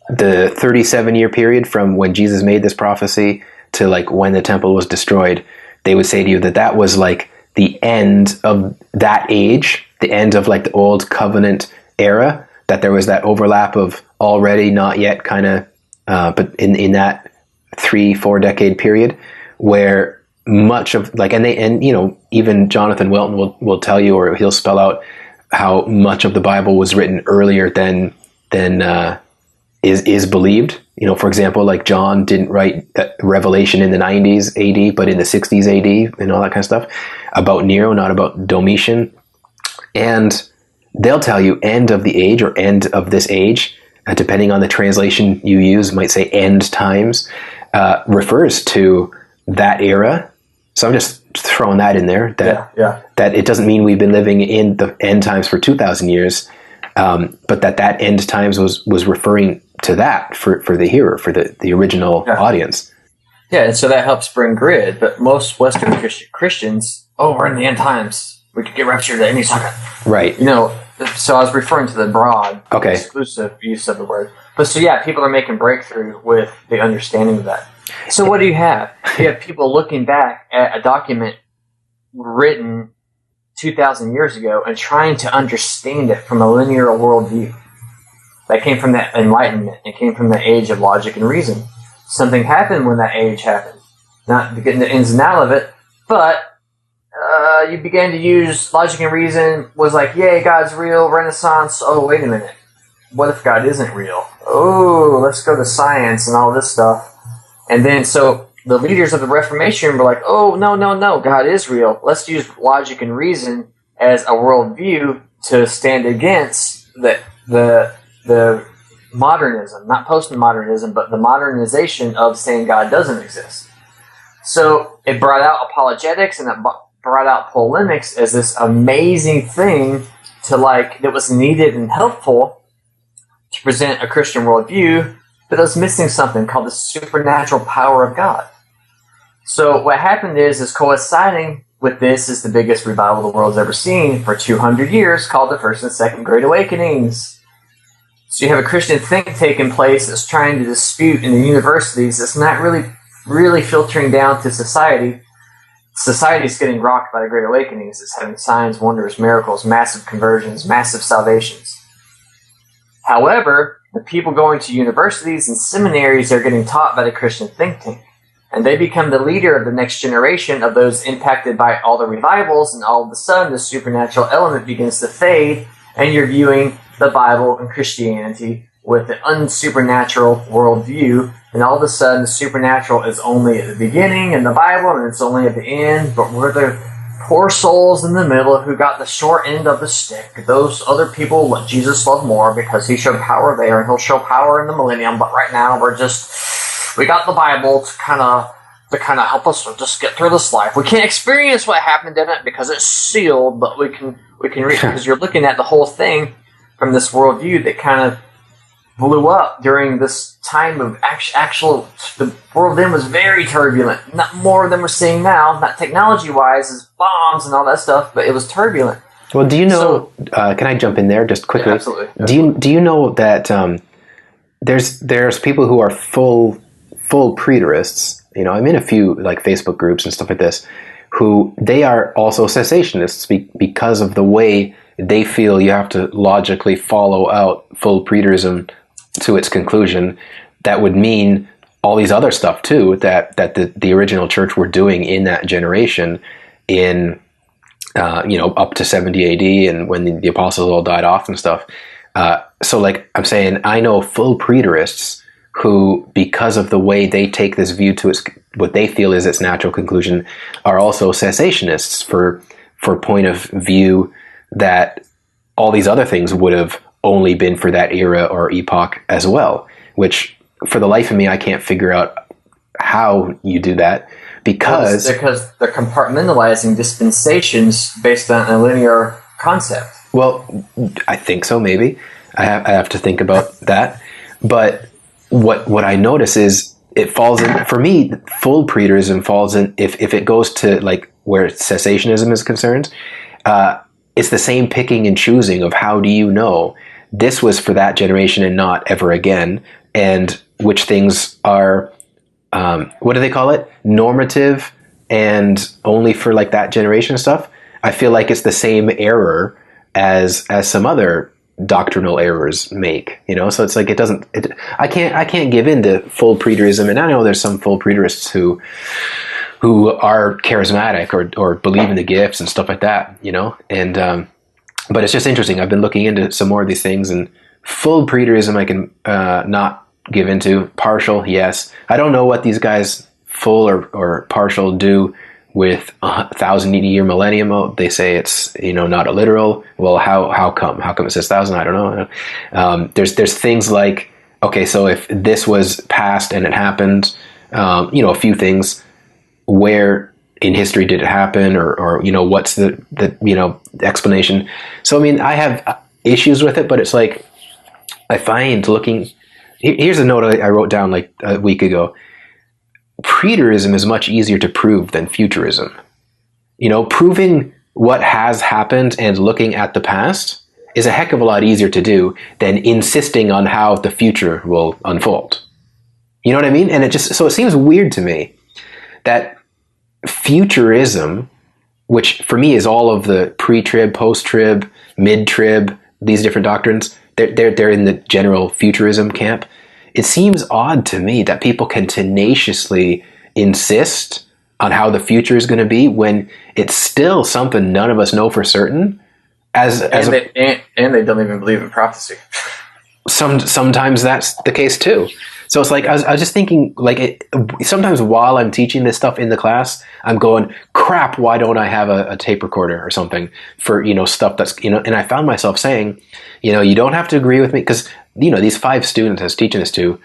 the 37-year period from when Jesus made this prophecy to like when the temple was destroyed, they would say to you that was like the end of that age, the end of like the old covenant era, that there was that overlap of already, not yet kind of, but in that 3-4 decade period where much of like, and you know, even Jonathan Welton will tell you, or he'll spell out how much of the Bible was written earlier than is believed. You know, for example, like John didn't write Revelation in the 90s AD, but in the 60s AD and all that kind of stuff about Nero, not about Domitian. And they'll tell you end of the age or end of this age, depending on the translation you use, might say end times, refers to that era. So I'm just throwing that in there, that it doesn't mean we've been living in the end times for 2,000 years, but that end times was referring to that for the hearer, for the original audience. Yeah, and so that helps bring grid, but most Western Christians, we're in the end times. We could get raptured at any second. Right. You know, so I was referring to the broad, exclusive use of the word. But so yeah, people are making breakthrough with the understanding of that. So what do you have? You have people looking back at a document written 2,000 years ago and trying to understand it from a linear worldview. That came from that Enlightenment. It came from the age of logic and reason. Something happened when that age happened. Not getting the ins and outs of it, but you began to use logic and reason, was like, yay, God's real, Renaissance. Oh, wait a minute. What if God isn't real? Oh, let's go to science and all this stuff. And then, so the leaders of the Reformation were like, oh, no, God is real. Let's use logic and reason as a worldview to stand against the the modernism, not postmodernism, but the modernization of saying God doesn't exist. So it brought out apologetics and it brought out polemics as this amazing thing to that was needed and helpful to present a Christian worldview, but it was missing something called the supernatural power of God. So what happened is coinciding with this is the biggest revival the world's ever seen for 200 years, called the First and Second Great Awakenings. So you have a Christian think taking place that's trying to dispute in the universities. It's not really filtering down to society. Society is getting rocked by the Great Awakenings. It's having signs, wonders, miracles, massive conversions, massive salvations. However, the people going to universities and seminaries are getting taught by the Christian think tank. And they become the leader of the next generation of those impacted by all the revivals, and all of a sudden the supernatural element begins to fade, and you're viewing the Bible and Christianity with an unsupernatural worldview, and all of a sudden the supernatural is only at the beginning in the Bible, and it's only at the end, but we're the poor souls in the middle who got the short end of the stick. Those other people let Jesus love more because he showed power there, and he'll show power in the millennium, but right now we got the Bible to kind of help us just get through this life. We can't experience what happened in it because it's sealed, but we can read, because you're looking at the whole thing from this worldview that kind of blew up during this time of the world then was very turbulent. Not more than we're seeing now, not technology-wise, as bombs and all that stuff, but it was turbulent. Well, do you know, can I jump in there just quickly? Yeah, absolutely. Do you know that there's people who are full preterists? I'm in a few Facebook groups and stuff like this, who they are also cessationists because of the way they feel you have to logically follow out full preterism to its conclusion. That would mean all these other stuff too that the original church were doing in that generation in up to 70 AD and when the apostles all died off and stuff. So I'm saying, I know full preterists who, because of the way they take this view to what they feel is its natural conclusion, are also cessationists for point of view that all these other things would have only been for that era or epoch as well, which for the life of me, I can't figure out how you do that because they're compartmentalizing dispensations based on a linear concept. Well, I think so, maybe. I have to think about that. But what I notice is it falls in, for me, full preterism falls in, if it goes to where cessationism is concerned, it's the same picking and choosing of how do you know this was for that generation and not ever again, and which things are, what do they call it? Normative and only for that generation stuff. I feel like it's the same error as some other doctrinal errors make, so it's I can't give in to full preterism. And I know there's some full preterists who are charismatic or believe in the gifts and stuff like that, and but it's just interesting. I've been looking into some more of these things, and full preterism I can not give into. Partial, yes. I don't know what these guys full or partial do with 1,000-year millennium. They say it's not a literal. Well, how come it says 1,000? I don't know. There's things like, okay, so if this was past and it happened, a few things, where in history did it happen, or what's the explanation? So I have issues with it, but it's I find looking. Here's a note I wrote down a week ago. Preterism is much easier to prove than futurism. Proving what has happened and looking at the past is a heck of a lot easier to do than insisting on how the future will unfold. You know what I mean? And it seems weird to me that futurism, which for me is all of the pre-trib, post-trib, mid-trib, these different doctrines, they're in the general futurism camp. It seems odd to me that people can tenaciously insist on how the future is going to be when it's still something none of us know for certain. They don't even believe in prophecy. Sometimes that's the case too. So it's I was just thinking, sometimes while I'm teaching this stuff in the class, I'm going, crap, why don't I have a tape recorder or something for, stuff that's, and I found myself saying, you don't have to agree with me, because these 5 students I was teaching this to,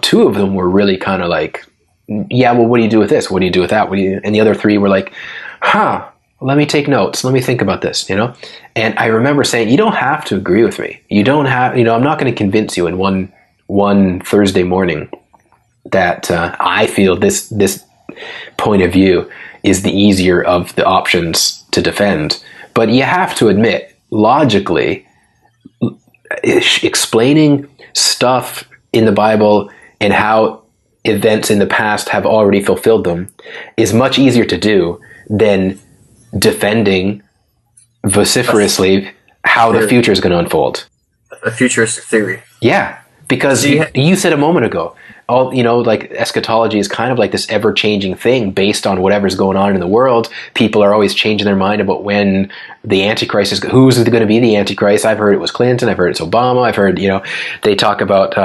2 of them were really kind of like, yeah, well, what do you do with this? What do you do with that? And the other 3 were like, let me take notes. Let me think about this, And I remember saying, you don't have to agree with me. You don't have, I'm not going to convince you in one Thursday morning that I feel this point of view is the easier of the options to defend. But you have to admit, logically, explaining stuff in the Bible and how events in the past have already fulfilled them is much easier to do than defending vociferously how the future is going to unfold. A futuristic theory. Yeah, because you said a moment ago, like eschatology is kind of like this ever-changing thing based on whatever's going on in the world. People are always changing their mind about when the Antichrist is, who's going to be the Antichrist. I've heard it was Clinton. I've heard it's Obama. I've heard, they talk about,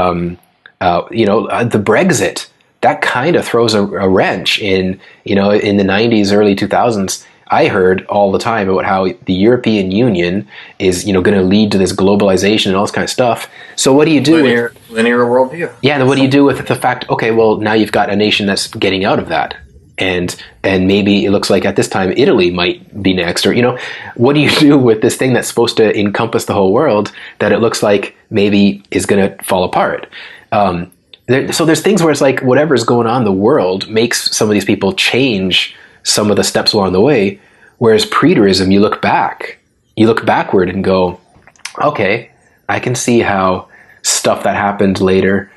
the Brexit. That kind of throws a wrench in the 90s, early 2000s. I heard all the time about how the European Union is, going to lead to this globalization and all this kind of stuff. So what do you do? Linear worldview. Yeah, and what do you do with the fact, okay, well, now you've got a nation that's getting out of that. And maybe it looks like at this time Italy might be next, or, what do you do with this thing that's supposed to encompass the whole world that it looks like maybe is going to fall apart? So there's things where it's like whatever's going on in the world makes some of these people change some of the steps along the way, whereas preterism, you look backward and go, okay, I can see how stuff that happened later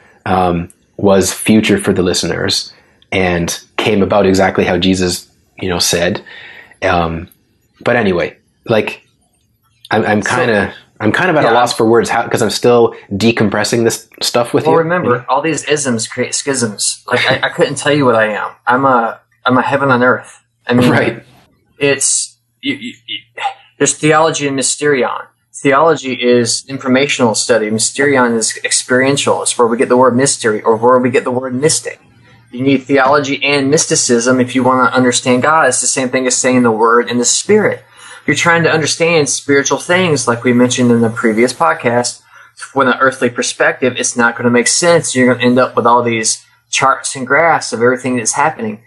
was future for the listeners and came about exactly how Jesus, said. But anyway, like I'm kind of at a loss for words because I'm still decompressing this stuff with you. Well, remember, all these isms create schisms. Like I couldn't tell you what I am. I'm a heaven on earth. I mean, right. It's there's theology and mysterion. Theology is informational study. Mysterion is experiential. It's where we get the word mystery, or where we get the word mystic. You need theology and mysticism if you want to understand God. It's the same thing as saying the word and the spirit. You're trying to understand spiritual things, like we mentioned in the previous podcast. From an earthly perspective, it's not going to make sense. You're going to end up with all these charts and graphs of everything that's happening.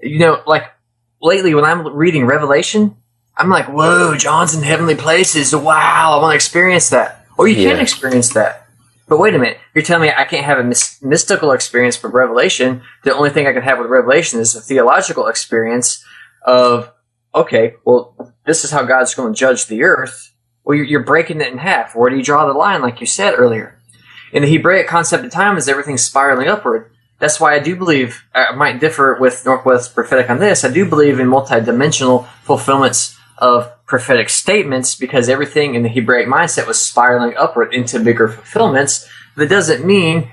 Like lately when I'm reading Revelation, I'm like, whoa, John's in heavenly places. Wow, I want to experience that. Or you can experience that. But wait a minute. You're telling me I can't have a mystical experience with Revelation. The only thing I can have with Revelation is a theological experience of, okay, well, this is how God's going to judge the earth. Well, you're breaking it in half. Where do you draw the line, like you said earlier? In the Hebraic concept of time is everything spiraling upward. That's why I do believe, I might differ with Northwest Prophetic on this, I do believe in multidimensional fulfillments of prophetic statements, because everything in the Hebraic mindset was spiraling upward into bigger fulfillments. That doesn't mean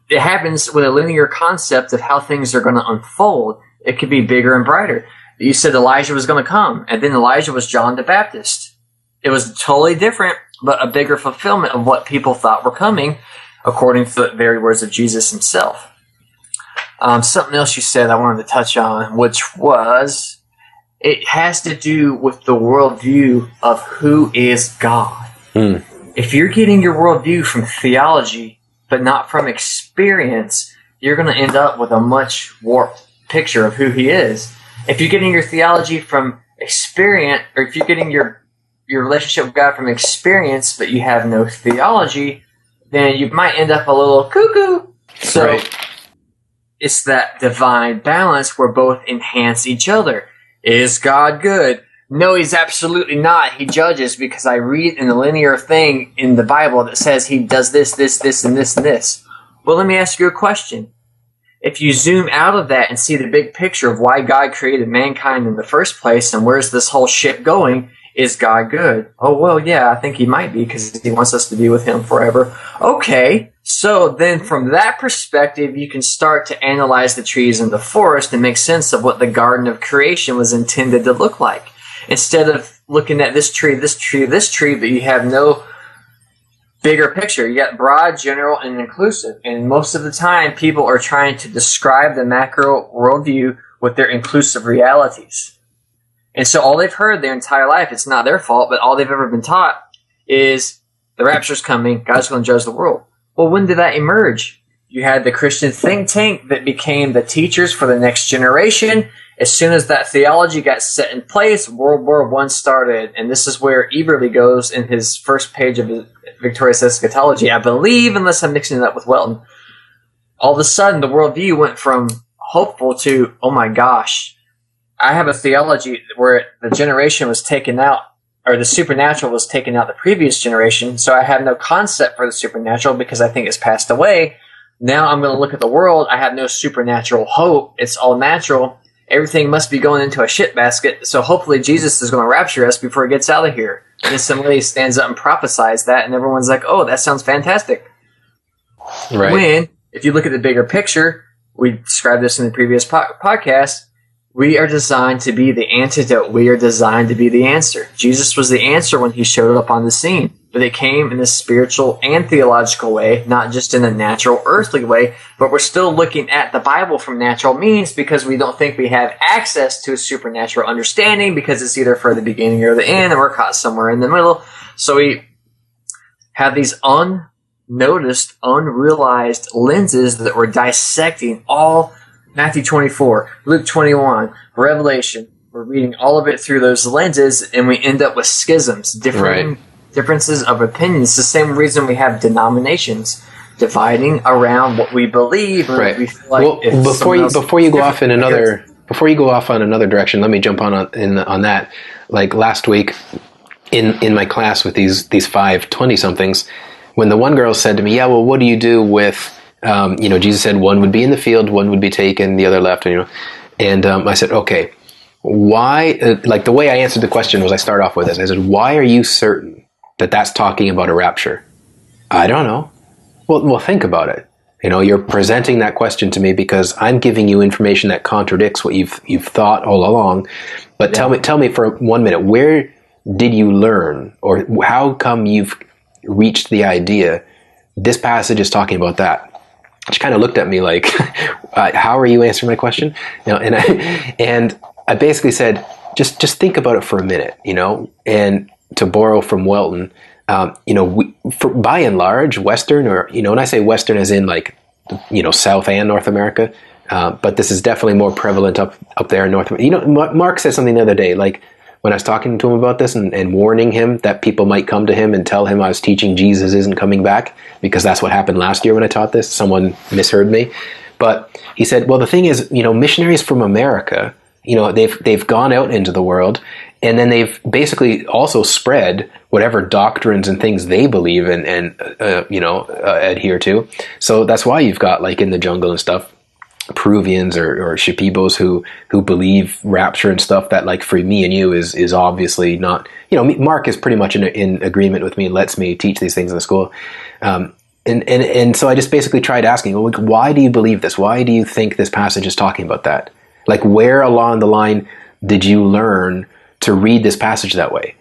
it happens with a linear concept of how things are going to unfold. It could be bigger and brighter. You said Elijah was going to come, and then Elijah was John the Baptist. It was totally different, but a bigger fulfillment of what people thought were coming, according to the very words of Jesus himself. Something else you said I wanted to touch on, which was, it has to do with the worldview of who is God. If you're getting your worldview from theology, but not from experience, you're going to end up with a much warped picture of who he is. If you're getting your theology from experience, or if you're getting your relationship with God from experience, but you have no theology, then you might end up a little cuckoo. So right. It's that divine balance where both enhance each other. Is God good? No, he's absolutely not. He judges, because I read in the linear thing in the Bible that says he does this, this, this, and this, and this. Well, let me ask you a question. If you zoom out of that and see the big picture of why God created mankind in the first place and where's this whole ship going, is God good? Oh, well, yeah, I think he might be, because he wants us to be with him forever. Okay, so then from that perspective, you can start to analyze the trees in the forest and make sense of what the garden of creation was intended to look like. Instead of looking at this tree, this tree, this tree, but you have no bigger picture. You got broad, general, and inclusive. And most of the time, people are trying to describe the macro worldview with their inclusive realities. And so all they've heard their entire life, it's not their fault, but all they've ever been taught is the rapture's coming, God's going to judge the world. Well, when did that emerge? You had the Christian think tank that became the teachers for the next generation. As soon as that theology got set in place, World War I started. And this is where Eberly goes in his first page of his Victorious Eschatology, I believe, unless I'm mixing it up with Welton. All of a sudden, the worldview went from hopeful to, oh my gosh, I have a theology where the generation was taken out, or the supernatural was taken out the previous generation, so I have no concept for the supernatural because I think it's passed away. Now I'm going to look at the world. I have no supernatural hope. It's all natural. Everything must be going into a shit basket, so hopefully Jesus is going to rapture us before he gets out of here. And somebody stands up and prophesies that, and everyone's like, oh, that sounds fantastic. Right. When, if you look at the bigger picture, we described this in the previous podcast, we are designed to be the antidote. We are designed to be the answer. Jesus was the answer when he showed up on the scene. But it came in a spiritual and theological way, not just in a natural, earthly way. But we're still looking at the Bible from natural means because we don't think we have access to a supernatural understanding because it's either for the beginning or the end, and we're caught somewhere in the middle. So we have these unnoticed, unrealized lenses that we're dissecting all Matthew 24, Luke 21, Revelation. We're reading all of it through those lenses, and we end up with schisms, differences of opinions. It's the same reason we have denominations dividing around what we believe. Right. We feel like before you go off on another direction, let me jump on that. Like last week in my class with these 5 20-somethings, when the one girl said to me, "Yeah, well, what do you do with?" Jesus said one would be in the field, one would be taken, the other left, and I said, okay, why, like the way I answered the question was I start off with this. I said, why are you certain that that's talking about a rapture? I don't know. Well, think about it. You're presenting that question to me because I'm giving you information that contradicts what you've thought all along. But tell me for 1 minute, where did you learn, or how come you've reached the idea this passage is talking about that? She kind of looked at me like, how are you answering my question? And I basically said, just think about it for a minute, and to borrow from Welton, by and large, Western, or, when I say Western as in like, South and North America, but this is definitely more prevalent up there in North America. Mark said something the other day, like, when I was talking to him about this and warning him that people might come to him and tell him I was teaching Jesus isn't coming back, because that's what happened last year when I taught this. Someone misheard me. But he said, well, the thing is, missionaries from America, they've gone out into the world, and then they've basically also spread whatever doctrines and things they believe and adhere to. So that's why you've got, like, in the jungle and stuff, Peruvians or Shipibos who believe rapture and stuff that, like, for me and you is obviously not, Mark is pretty much in agreement with me and lets me teach these things in the school. And so I just basically tried asking, well, why do you believe this? Why do you think this passage is talking about that? Like, where along the line did you learn to read this passage that way?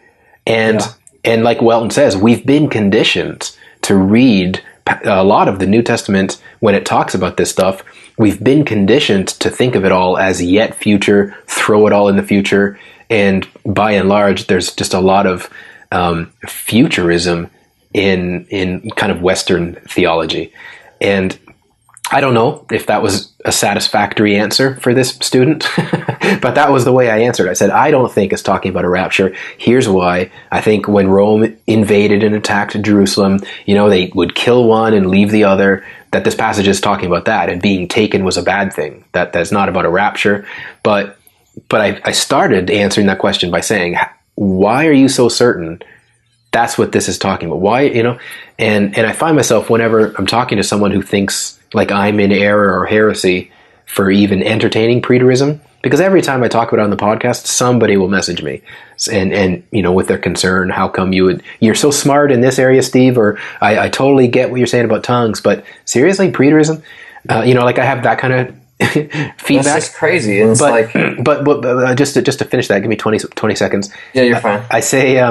And like Welton says, we've been conditioned to read a lot of the New Testament when it talks about this stuff. We've been conditioned to think of it all as yet future, throw it all in the future, and by and large, there's just a lot of futurism in kind of Western theology. And I don't know if that was a satisfactory answer for this student, but that was the way I answered. I said, I don't think it's talking about a rapture. Here's why. I think when Rome invaded and attacked Jerusalem, they would kill one and leave the other, that this passage is talking about that, and being taken was a bad thing. That's not about a rapture. But I started answering that question by saying, why are you so certain that's what this is talking about? Why, and I find myself, whenever I'm talking to someone who thinks like I'm in error or heresy for even entertaining preterism, because every time I talk about it on the podcast, somebody will message me and with their concern, how come you're so smart in this area, Steve, or I totally get what you're saying about tongues, but seriously, preterism? Like I have that kind of feedback. That's just crazy. And it's but just to finish that, give me 20 seconds. Yeah, you're fine. I say,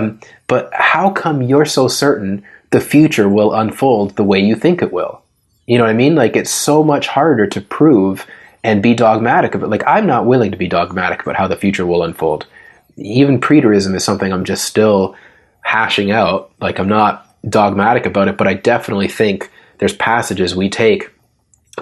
but how come you're so certain the future will unfold the way you think it will? You know what I mean? Like, it's so much harder to prove and be dogmatic about. Like, I'm not willing to be dogmatic about how the future will unfold. Even preterism is something I'm just still hashing out. Like, I'm not dogmatic about it, but I definitely think there's passages we take,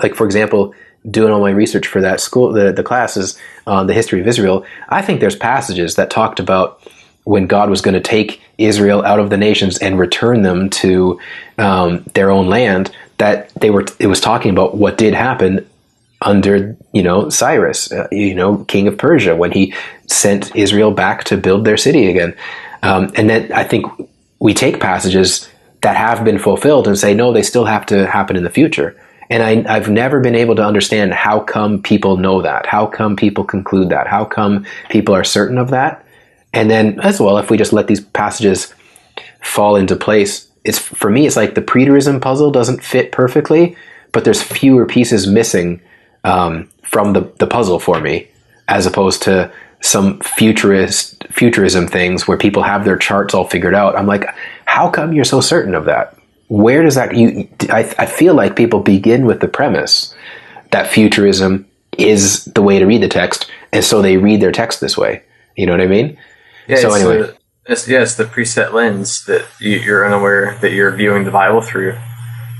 like, for example, doing all my research for that school, the classes on the history of Israel, I think there's passages that talked about when God was going to take Israel out of the nations and return them to their own land, that it was talking about what did happen under, Cyrus, king of Persia, when he sent Israel back to build their city again. And then I think we take passages that have been fulfilled and say, no, they still have to happen in the future. And I've never been able to understand how come people know that. How come people conclude that? How come people are certain of that? And then as well, if we just let these passages fall into place, for me, it's like the preterism puzzle doesn't fit perfectly, but there's fewer pieces missing from the puzzle for me, as opposed to some futurism things where people have their charts all figured out. I'm like, how come you're so certain of that? Where does that, I feel like people begin with the premise that futurism is the way to read the text, and so they read their text this way. You know what I mean? Yeah, so anyway. It's the preset lens that you're unaware that you're viewing the Bible through.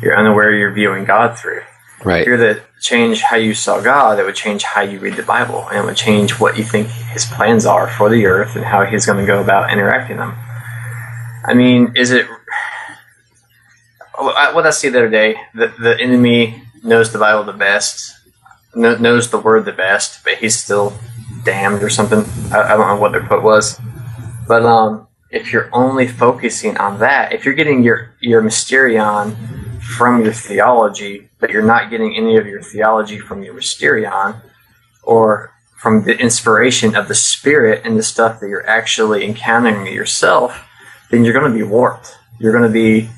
You're unaware you're viewing God through. Right. If you're to change how you saw God, it would change how you read the Bible, and it would change what you think His plans are for the earth and how He's going to go about interacting them. I mean, is it... What I see the other day, the enemy knows the Bible the best, knows the Word the best, but he's still damned or something. I don't know what their quote was. But if you're only focusing on that, if you're getting your mysterion from your theology, but you're not getting any of your theology from your mysterion, or from the inspiration of the Spirit and the stuff that you're actually encountering yourself, then you're going to be warped. You're going to be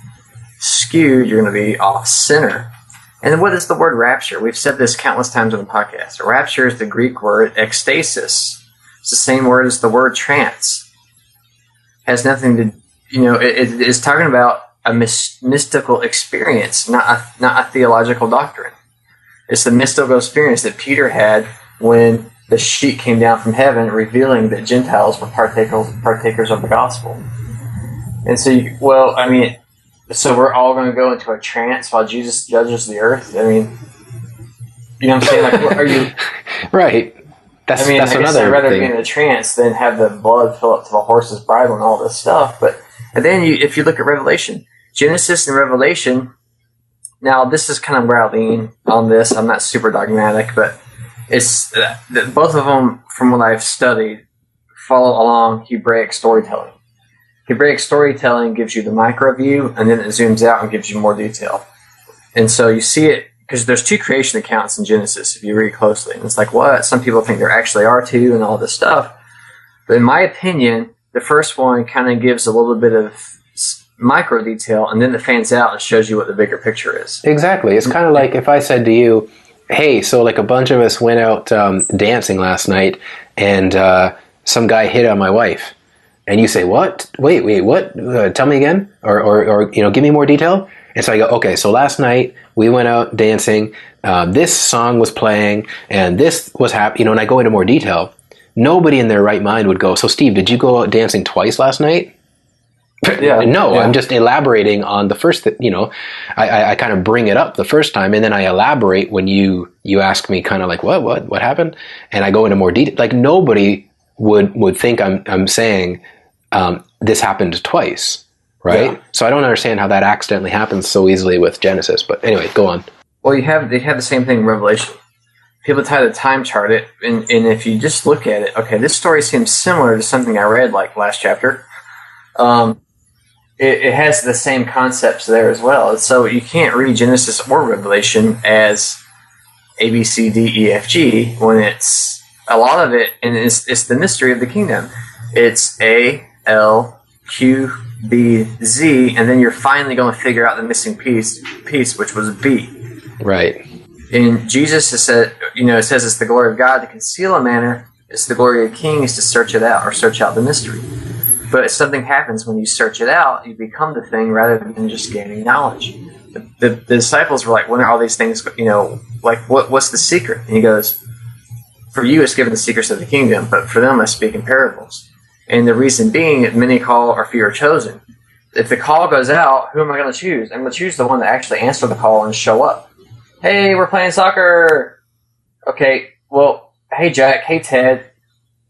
skewed, you're going to be off center. And what is the word rapture? We've said this countless times on the podcast. Rapture is the Greek word ekstasis. It's the same word as the word trance. It has nothing to, it is talking about a mystical experience, not a theological doctrine. It's the mystical experience that Peter had when the sheet came down from heaven, revealing that Gentiles were partakers of the gospel. And so, so we're all going to go into a trance while Jesus judges the earth? I mean, you know what I'm saying? Like, what are you... Right. That's another I'd rather thing. be in a trance than have the blood fill up to the horse's bridle and all this stuff. And then if you look at Revelation, Genesis and Revelation, now this is kind of where I lean on this. I'm not super dogmatic, but it's both of them, from what I've studied, follow along Hebraic storytelling. Hebraic storytelling gives you the micro view, and then it zooms out and gives you more detail. And so you see it, because there's two creation accounts in Genesis, if you read closely. And it's like, what? Some people think there actually are two and all this stuff. But in my opinion, the first one kind of gives a little bit of micro detail, and then it fans out and shows you what the bigger picture is. Exactly. It's kind of like if I said to you, hey, so like a bunch of us went out dancing last night, and some guy hit on my wife. And you say, what? Wait, what? Tell me again? Or give me more detail? And so I go, okay, so last night we went out dancing, this song was playing, and this was happening, and I go into more detail. Nobody in their right mind would go, so Steve, did you go out dancing twice last night? Yeah. No, yeah. I'm just elaborating on the first, I kind of bring it up the first time, and then I elaborate when you ask me kind of like, what happened? And I go into more detail. Like, nobody would think I'm saying, this happened twice, right? Yeah. So I don't understand how that accidentally happens so easily with Genesis. But anyway, go on. Well, they have the same thing in Revelation. People try to time chart it, and if you just look at it, okay, this story seems similar to something I read like last chapter. It has the same concepts there as well. So you can't read Genesis or Revelation as A, B, C, D, E, F, G when it's a lot of it, and it's the mystery of the kingdom. It's A, L, Q, B, Z, and then you're finally going to figure out the missing piece, which was B. Right. And Jesus has said, it says it's the glory of God to conceal a matter. It's the glory of the king is to search it out, or search out the mystery. But something happens when you search it out. You become the thing rather than just gaining knowledge. The disciples were like, when are all these things, what's the secret? And he goes, for you it's given the secrets of the kingdom, but for them I speak in parables. And the reason being that many call or few are chosen. if the call goes out, who am I going to choose? I'm going to choose the one that actually answer the call and show up. Hey, we're playing soccer. Okay, well, hey, Jack. Hey, Ted.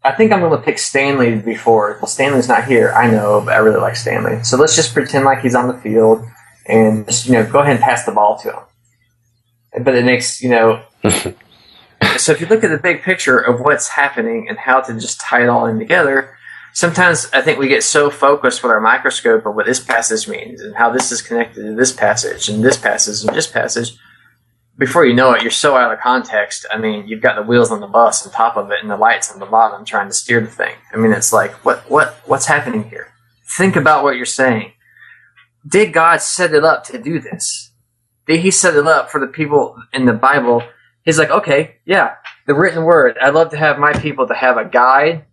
I think I'm going to pick Stanley before. Well, Stanley's not here. I know, but I really like Stanley. So let's just pretend like he's on the field and just, go ahead and pass the ball to him. But it makes, so if you look at the big picture of what's happening and how to just tie it all in together, sometimes I think we get so focused with our microscope of what this passage means and how this is connected to this passage and this passage and this passage. Before you know it, you're so out of context. I mean, you've got the wheels on the bus on top of it and the lights on the bottom trying to steer the thing. I mean, it's like, what's happening here? Think about what you're saying. Did God set it up to do this? Did he set it up for the people in the Bible? He's like, okay, yeah, the written word. I'd love to have my people to have a guide,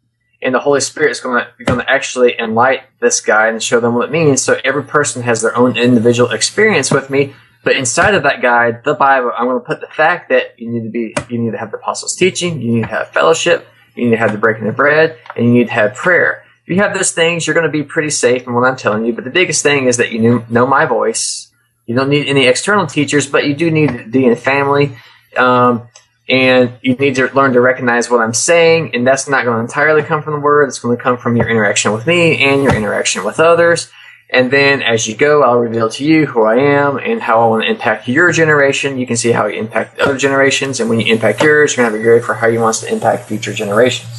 and the Holy Spirit is going to actually enlighten this guide and show them what it means. So every person has their own individual experience with me. But inside of that guide, the Bible, I'm going to put the fact that you need to have the apostles' teaching, you need to have fellowship, you need to have the breaking of bread, and you need to have prayer. If you have those things, you're going to be pretty safe in what I'm telling you. But the biggest thing is that you know my voice. You don't need any external teachers, but you do need to be in a family. And you need to learn to recognize what I'm saying. And that's not going to entirely come from the Word. It's going to come from your interaction with me and your interaction with others. And then as you go, I'll reveal to you who I am and how I want to impact your generation. You can see how you impact other generations. And when you impact yours, you're going to have a grade for how you want to impact future generations.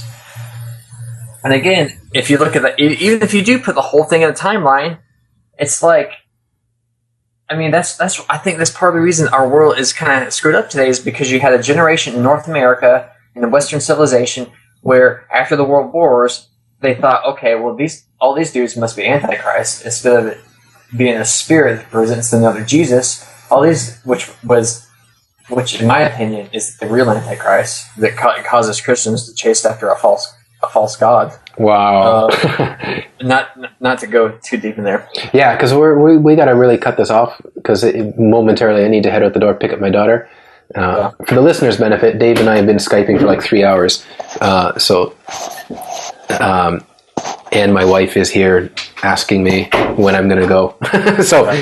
And again, if you look at that, even if you do put the whole thing in a timeline, it's like, I mean, I think that's part of the reason our world is kind of screwed up today is because you had a generation in North America, in the Western civilization, where after the World Wars, they thought, okay, well, all these dudes must be Antichrist instead of it being a spirit that presents another Jesus. All these, which in my opinion is the real Antichrist that causes Christians to chase after a false god. Wow. Not to go too deep in there. Yeah, because we got to really cut this off because momentarily I need to head out the door, pick up my daughter. For the listeners' benefit, Dave and I have been Skyping for like 3 hours. And my wife is here asking me when I'm going to go. So I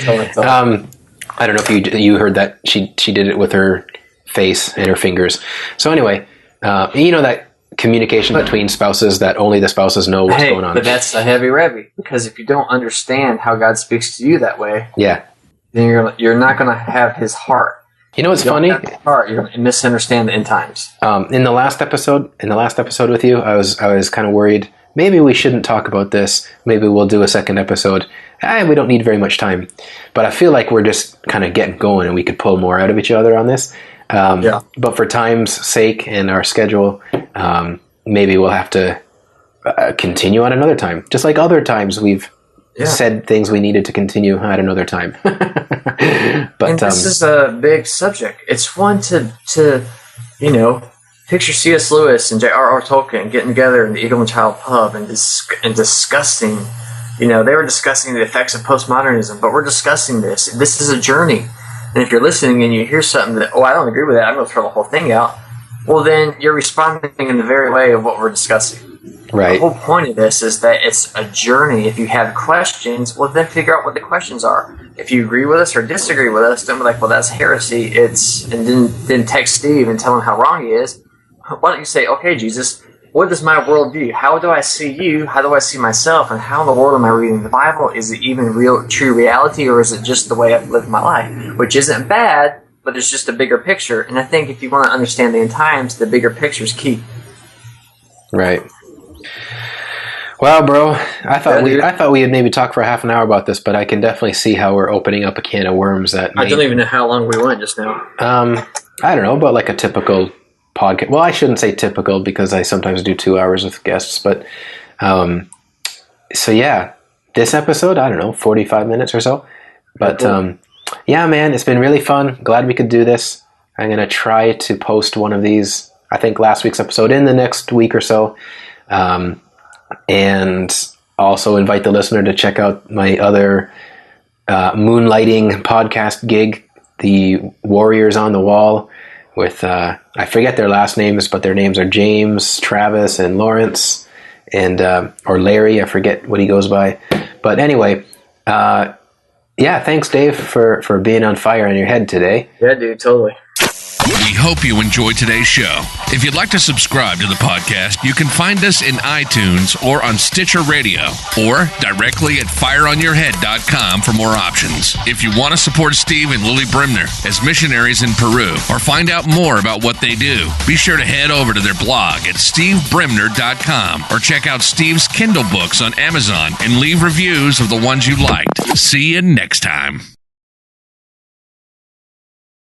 don't know if you heard that she did it with her face and her fingers. So anyway, that communication between spouses that only the spouses know what's going on. But that's a heavy revy because if you don't understand how God speaks to you that way, yeah, then you're not going to have His heart. You know what's funny? You're going to misunderstand the end times. In the last episode with you, I was kind of worried. Maybe we shouldn't talk about this. Maybe we'll do a second episode. We don't need very much time, but I feel like we're just kind of getting going, and we could pull more out of each other on this. But for time's sake and our schedule, maybe we'll have to continue on another time. Just like other times we've said things we needed to continue at another time. But this is a big subject. It's one to picture C.S. Lewis and J.R.R. Tolkien getting together in the Eagle and Child pub and discussing. They were discussing the effects of postmodernism, but we're discussing this. This is a journey. And if you're listening and you hear something that, I don't agree with that, I'm going to throw the whole thing out, well, then you're responding in the very way of what we're discussing. Right. The whole point of this is that it's a journey. If you have questions, well, then figure out what the questions are. If you agree with us or disagree with us, don't be like, well, that's heresy. And then text Steve and tell him how wrong he is. Why don't you say, okay, Jesus, what is my worldview? How do I see you? How do I see myself? And how in the world am I reading the Bible? Is it even true reality, or is it just the way I've lived my life? Which isn't bad, but there's just a bigger picture. And I think if you want to understand the end times, the bigger picture is key. Right. Well, bro, I thought we had maybe talk for half an hour about this, but I can definitely see how we're opening up a can of worms. I don't even know how long we went just now. I don't know, but like a typical podcast. Well, I shouldn't say typical because I sometimes do 2 hours with guests, but so yeah, this episode, I don't know, 45 minutes or so. But yeah, man, it's been really fun. Glad we could do this. I'm going to try to post one of these, I think last week's episode in the next week or so. And also invite the listener to check out my other moonlighting podcast gig, the Warriors on the Wall, with I forget their last names, but their names are James, Travis, and Lawrence, and or Larry. I forget what he goes by. But anyway, Yeah, thanks, Dave, for being on fire on your head today. Yeah, dude, totally. We hope you enjoyed today's show. If you'd like to subscribe to the podcast, you can find us in iTunes or on Stitcher Radio, or directly at fireonyourhead.com for more options. If you want to support Steve and Lily Bremner as missionaries in Peru, or find out more about what they do, be sure to head over to their blog at stevebremner.com, or check out Steve's Kindle books on Amazon and leave reviews of the ones you liked. See you next time.